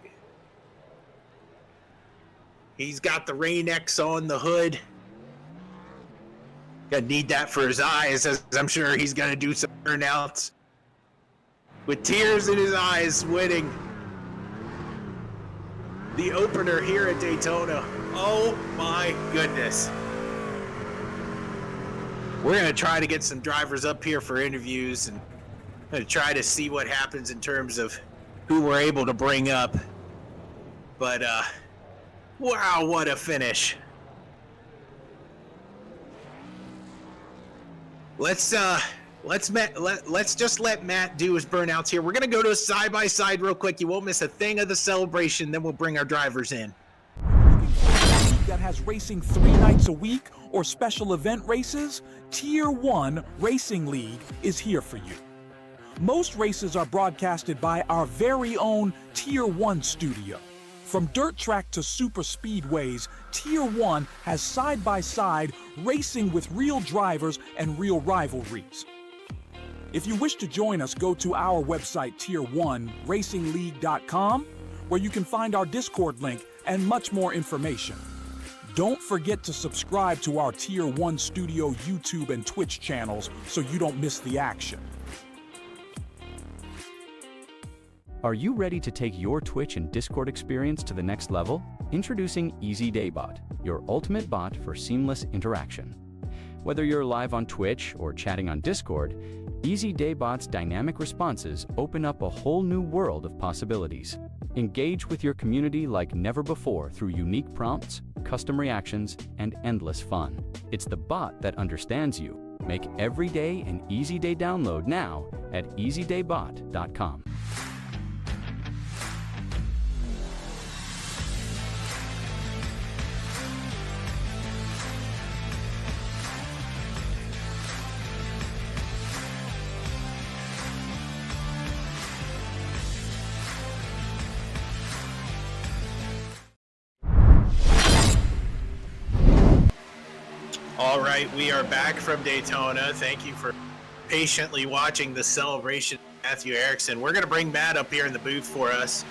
He's got the Rain X on the hood. Gonna need that for his eyes, as I'm sure he's gonna do some burnouts. With tears in his eyes, winning the opener here at Daytona. Oh my goodness. We're gonna try to get some drivers up here for interviews and gonna try to see what happens in terms of who we're able to bring up. But wow, what a finish. Let's just let Matt do his burnouts here. We're gonna go to a side by side real quick. You won't miss a thing of the celebration. Then we'll bring our drivers in. That has racing 3 nights a week or special event races? Tier 1 Racing League is here for you. Most races are broadcasted by our very own Tier 1 studio. From dirt track to super speedways, Tier 1 has side-by-side racing with real drivers and real rivalries. If you wish to join us, go to our website, Tier1RacingLeague.com, where you can find our Discord link and much more information. Don't forget to subscribe to our Tier 1 Studio YouTube and Twitch channels so you don't miss the action. Are you ready to take your Twitch and Discord experience to the next level? Introducing EasyDayBot, your ultimate bot for seamless interaction. Whether you're live on Twitch or chatting on Discord, EasyDayBot's dynamic responses open up a whole new world of possibilities. Engage with your community like never before through unique prompts, custom reactions, and endless fun. It's the bot that understands you. Make every day an easy day download now at easydaybot.com. All right, we are back from Daytona. Thank you for patiently watching the celebration of Matthew Erickson. We're going to bring Matt up here in the booth for us.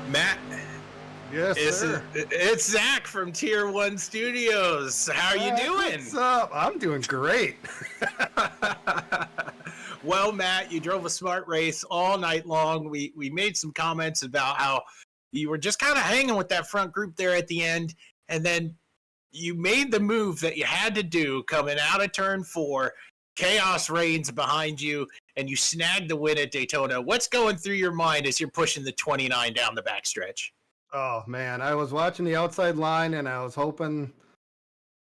Matt. Yes, sir. It's Zach from Tier 1 Studios. How are you doing? What's up? I'm doing great. Well, Matt, you drove a smart race all night long. We made some comments about how you were just kind of hanging with that front group there at the end. And then you made the move that you had to do coming out of turn 4. Chaos reigns behind you, and you snagged the win at Daytona. What's going through your mind as you're pushing the 29 down the backstretch? Oh, man. I was watching the outside line, and I was hoping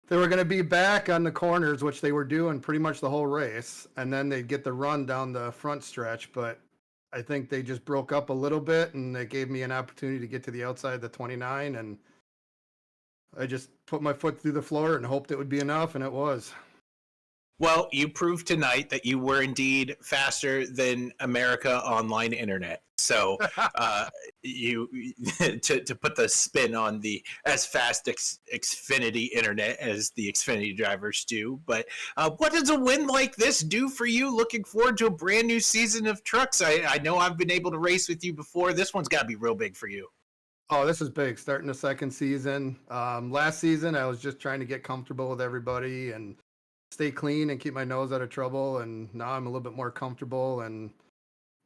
they were going to be back on the corners, which they were doing pretty much the whole race. And then they'd get the run down the front stretch. But I think they just broke up a little bit, and they gave me an opportunity to get to the outside of the 29, and I just put my foot through the floor and hoped it would be enough, and it was. Well, you proved tonight that you were indeed faster than America Online Internet. So you to put the spin on the as fast Xfinity Internet as the Xfinity drivers do. But what does a win like this do for you? Looking forward to a brand new season of trucks. I know I've been able to race with you before. This one's got to be real big for you. Oh, this is big. Starting the second season. Last season, I was just trying to get comfortable with everybody and stay clean and keep my nose out of trouble. And now I'm a little bit more comfortable and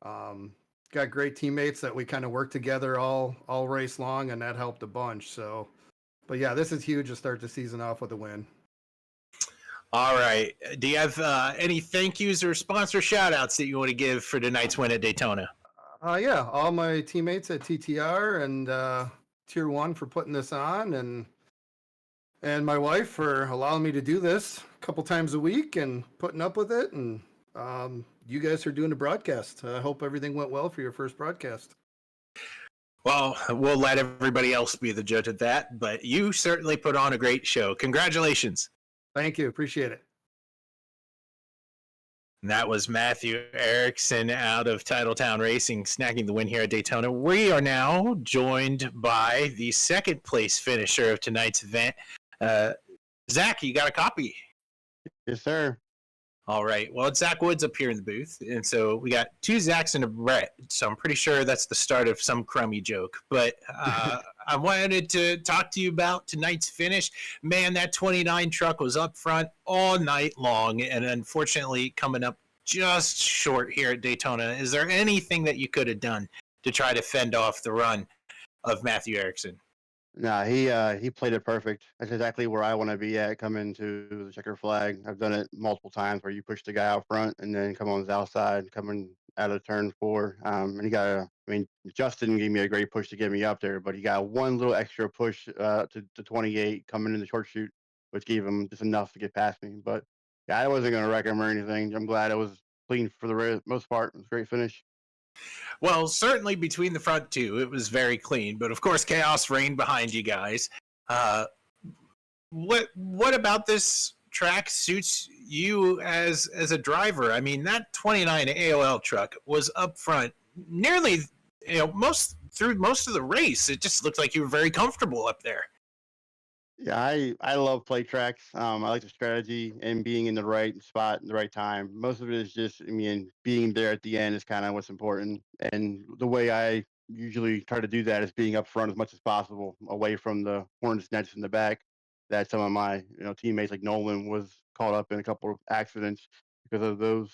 got great teammates that we kind of work together all race long, and that helped a bunch. So, but yeah, this is huge to start the season off with a win. All right. Do you have any thank yous or sponsor shout outs that you want to give for tonight's win at Daytona? Yeah, all my teammates at TTR and Tier 1 for putting this on, and my wife for allowing me to do this a couple times a week and putting up with it. And you guys are doing the broadcast. I hope everything went well for your first broadcast. Well, we'll let everybody else be the judge of that, but you certainly put on a great show. Congratulations. Thank you. Appreciate it. And that was Matthew Erickson out of Titletown Racing, snagging the win here at Daytona. We are now joined by the second place finisher of tonight's event. Zach, you got a copy? Yes, sir. All right. Well, it's Zach Woods up here in the booth. And so we got two Zachs and a Brett. So I'm pretty sure that's the start of some crummy joke. But I wanted to talk to you about tonight's finish. Man, that 29 truck was up front all night long. And unfortunately, coming up just short here at Daytona. Is there anything that you could have done to try to fend off the run of Matthew Erickson? Nah, he played it perfect. That's exactly where I want to be at coming to the checker flag. I've done it multiple times where you push the guy out front and then come on the outside, coming out of turn 4. And he got Justin gave me a great push to get me up there, but he got one little extra push to 28 coming in the short shoot, which gave him just enough to get past me. But yeah, I wasn't going to wreck him or anything. I'm glad it was clean for the most part. It was a great finish. Well, certainly between the front two, it was very clean. But of course, chaos reigned behind you guys. What about this track suits you as a driver? I mean, that 29 AOL truck was up front nearly most of the race, it just looked like you were very comfortable up there. Yeah, I love play tracks. I like the strategy and being in the right spot at the right time. Most of it is just, I mean, being there at the end is kind of what's important. And the way I usually try to do that is being up front as much as possible, away from the hornet's nest in the back. That some of my teammates like Nolan was caught up in a couple of accidents because of those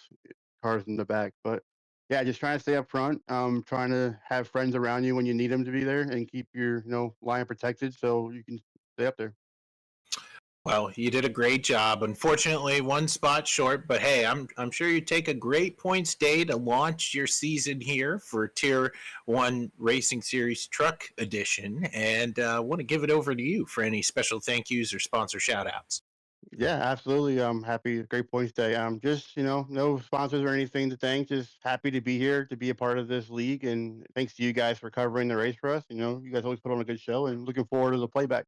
cars in the back. But yeah, just trying to stay up front. Trying to have friends around you when you need them to be there, and keep your line protected so you can stay up there. Well, you did a great job. Unfortunately, one spot short, but hey, I'm sure you take a great points day to launch your season here for Tier 1 Racing Series Truck Edition, and want to give it over to you for any special thank yous or sponsor shout outs. Yeah, absolutely. I'm happy. Great points day. Just no sponsors or anything to thank. Just happy to be here to be a part of this league, and thanks to you guys for covering the race for us. You guys always put on a good show, and looking forward to the playback.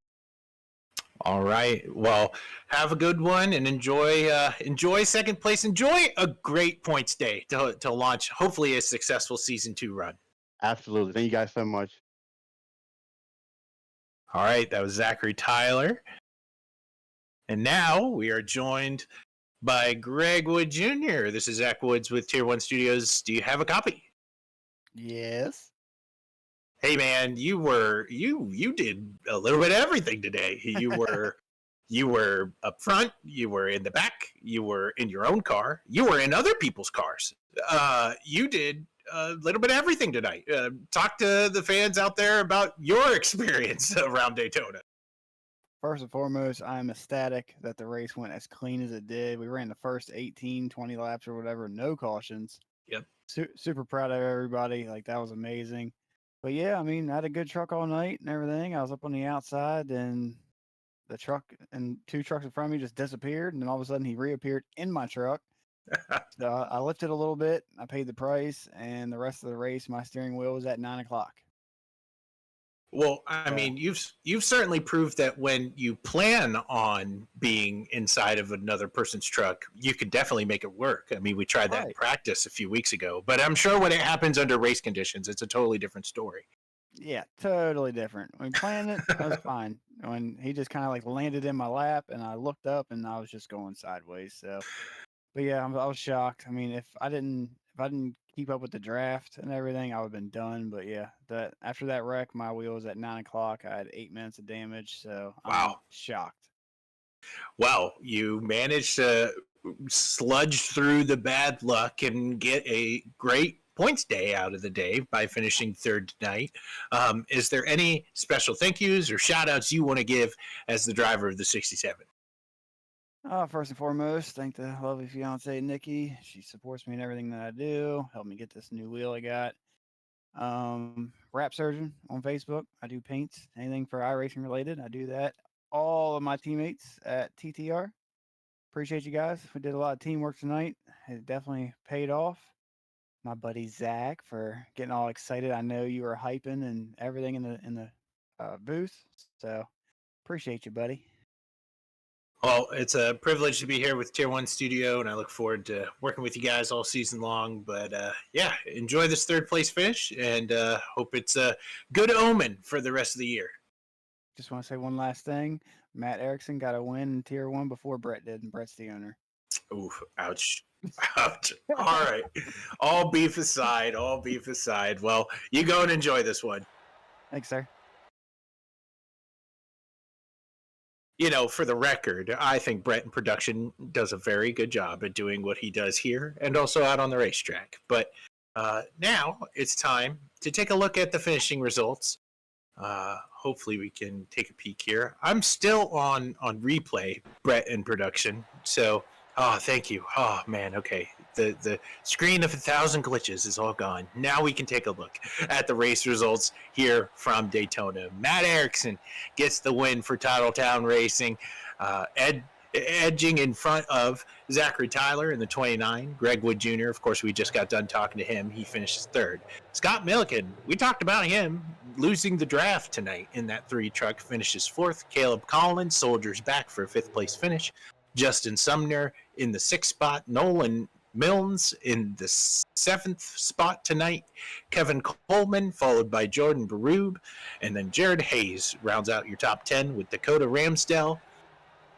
All right. Well, have a good one and enjoy second place. Enjoy a great points day to launch hopefully a successful season 2 run. Absolutely. Thank you guys so much. All right, that was Zachary Tyler. And now we are joined by Greg Wood Jr. This is Zach Woods with Tier 1 Studios. Do you have a copy? Yes. Hey man, you did a little bit of everything today. You were up front, you were in the back, you were in your own car, you were in other people's cars. You did a little bit of everything tonight. Talk to the fans out there about your experience around Daytona. First and foremost, I'm ecstatic that the race went as clean as it did. We ran the first 18, 20 laps or whatever, no cautions. Yep. Super proud of everybody. Like, that was amazing. But yeah, I mean, I had a good truck all night and everything. I was up on the outside, and the truck and 2 trucks in front of me just disappeared. And then all of a sudden he reappeared in my truck. So I lifted a little bit. I paid the price, and the rest of the race, my steering wheel was at 9 o'clock. Well, I mean, you've certainly proved that when you plan on being inside of another person's truck, you could definitely make it work. I mean, we tried that in practice a few weeks ago, but I'm sure when it happens under race conditions, it's a totally different story. Yeah, totally different. When planning it, I was fine. When he just kind of like landed in my lap, and I looked up, and I was just going sideways. So, but yeah, I was shocked. I mean, if I didn't keep up with the draft and everything, I would have been done. But yeah, after that wreck, my wheel was at 9 o'clock. I had 8 minutes of damage, so I'm shocked. Well, you managed to sludge through the bad luck and get a great points day out of the day by finishing third tonight. Is there any special thank yous or shout outs you want to give as the driver of the 67? First and foremost, thank the lovely fiance Nikki. She supports me in everything that I do. Helped me get this new wheel I got. Rap Surgeon on Facebook. I do paints, anything for iRacing related. I do that. All of my teammates at TTR. Appreciate you guys. We did a lot of teamwork tonight. It definitely paid off. My buddy Zach for getting all excited. I know you were hyping and everything in the booth. So appreciate you, buddy. Well, it's a privilege to be here with Tier 1 Studio, and I look forward to working with you guys all season long. But yeah, enjoy this third place finish, and hope it's a good omen for the rest of the year. Just want to say one last thing. Matt Erickson got a win in Tier 1 before Brett did, and Brett's the owner. Oof, ouch. Ouch. All right. All beef aside. Well, you go and enjoy this one. Thanks, sir. For the record, I think Brett in production does a very good job at doing what he does here and also out on the racetrack. But now it's time to take a look at the finishing results. Hopefully we can take a peek here. I'm still on replay, Brett in production. So, thank you. Oh, man, okay. The screen of 1,000 glitches is all gone. Now we can take a look at the race results here from Daytona. Matt Erickson gets the win for Titletown Racing, edging in front of Zachary Tyler in the 29. Greg Wood Jr., of course, we just got done talking to him. He finishes third. Scott Milliken, we talked about him losing the draft tonight in that 3 truck, finishes fourth. Caleb Collins soldiers back for a 5th place finish. Justin Sumner in the 6th spot. Nolan Milnes in the 7th spot tonight. Kevin Coleman, followed by Jordan Barube. And then Jared Hayes rounds out your top 10 with Dakota Ramsdell.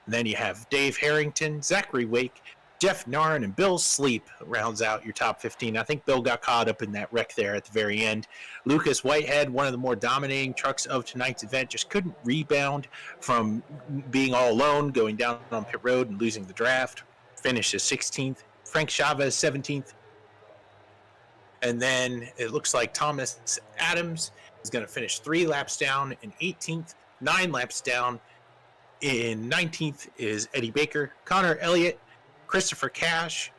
And then you have Dave Harrington, Zachary Wake, Jeff Narn, and Bill Sleep rounds out your top 15. I think Bill got caught up in that wreck there at the very end. Lucas Whitehead, one of the more dominating trucks of tonight's event, just couldn't rebound from being all alone, going down on pit road and losing the draft. Finished as 16th. Frank Chavez, 17th. And then it looks like Thomas Adams is going to finish 3 laps down in 18th, 9 laps down. In 19th is Eddie Baker, Connor Elliott, Christopher Cash,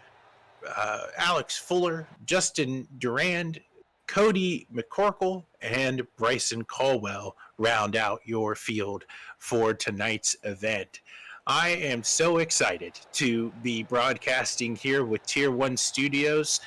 Alex Fuller, Justin Durand, Cody McCorkle, and Bryson Caldwell round out your field for tonight's event. I am so excited to be broadcasting here with Tier 1 Studios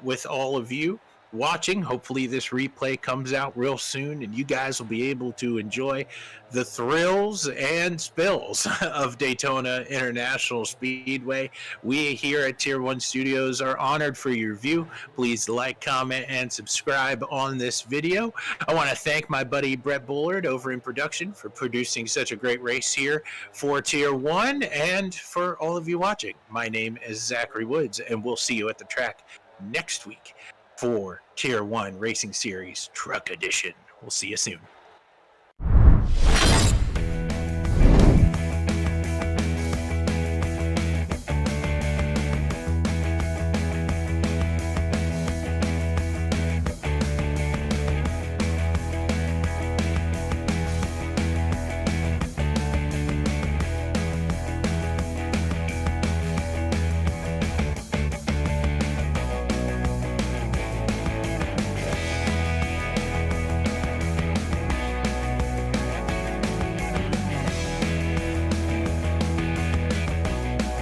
with all of you watching. Hopefully this replay comes out real soon and you guys will be able to enjoy the thrills and spills of Daytona International Speedway. We here at Tier 1 Studios are honored for your view. Please like, comment, and subscribe on this video. I want to thank my buddy Brett Bullard over in production for producing such a great race here for Tier 1 and for all of you watching. My name is Zachary Woods and we'll see you at the track next week for Tier 1 Racing Series Truck Edition. We'll see you soon.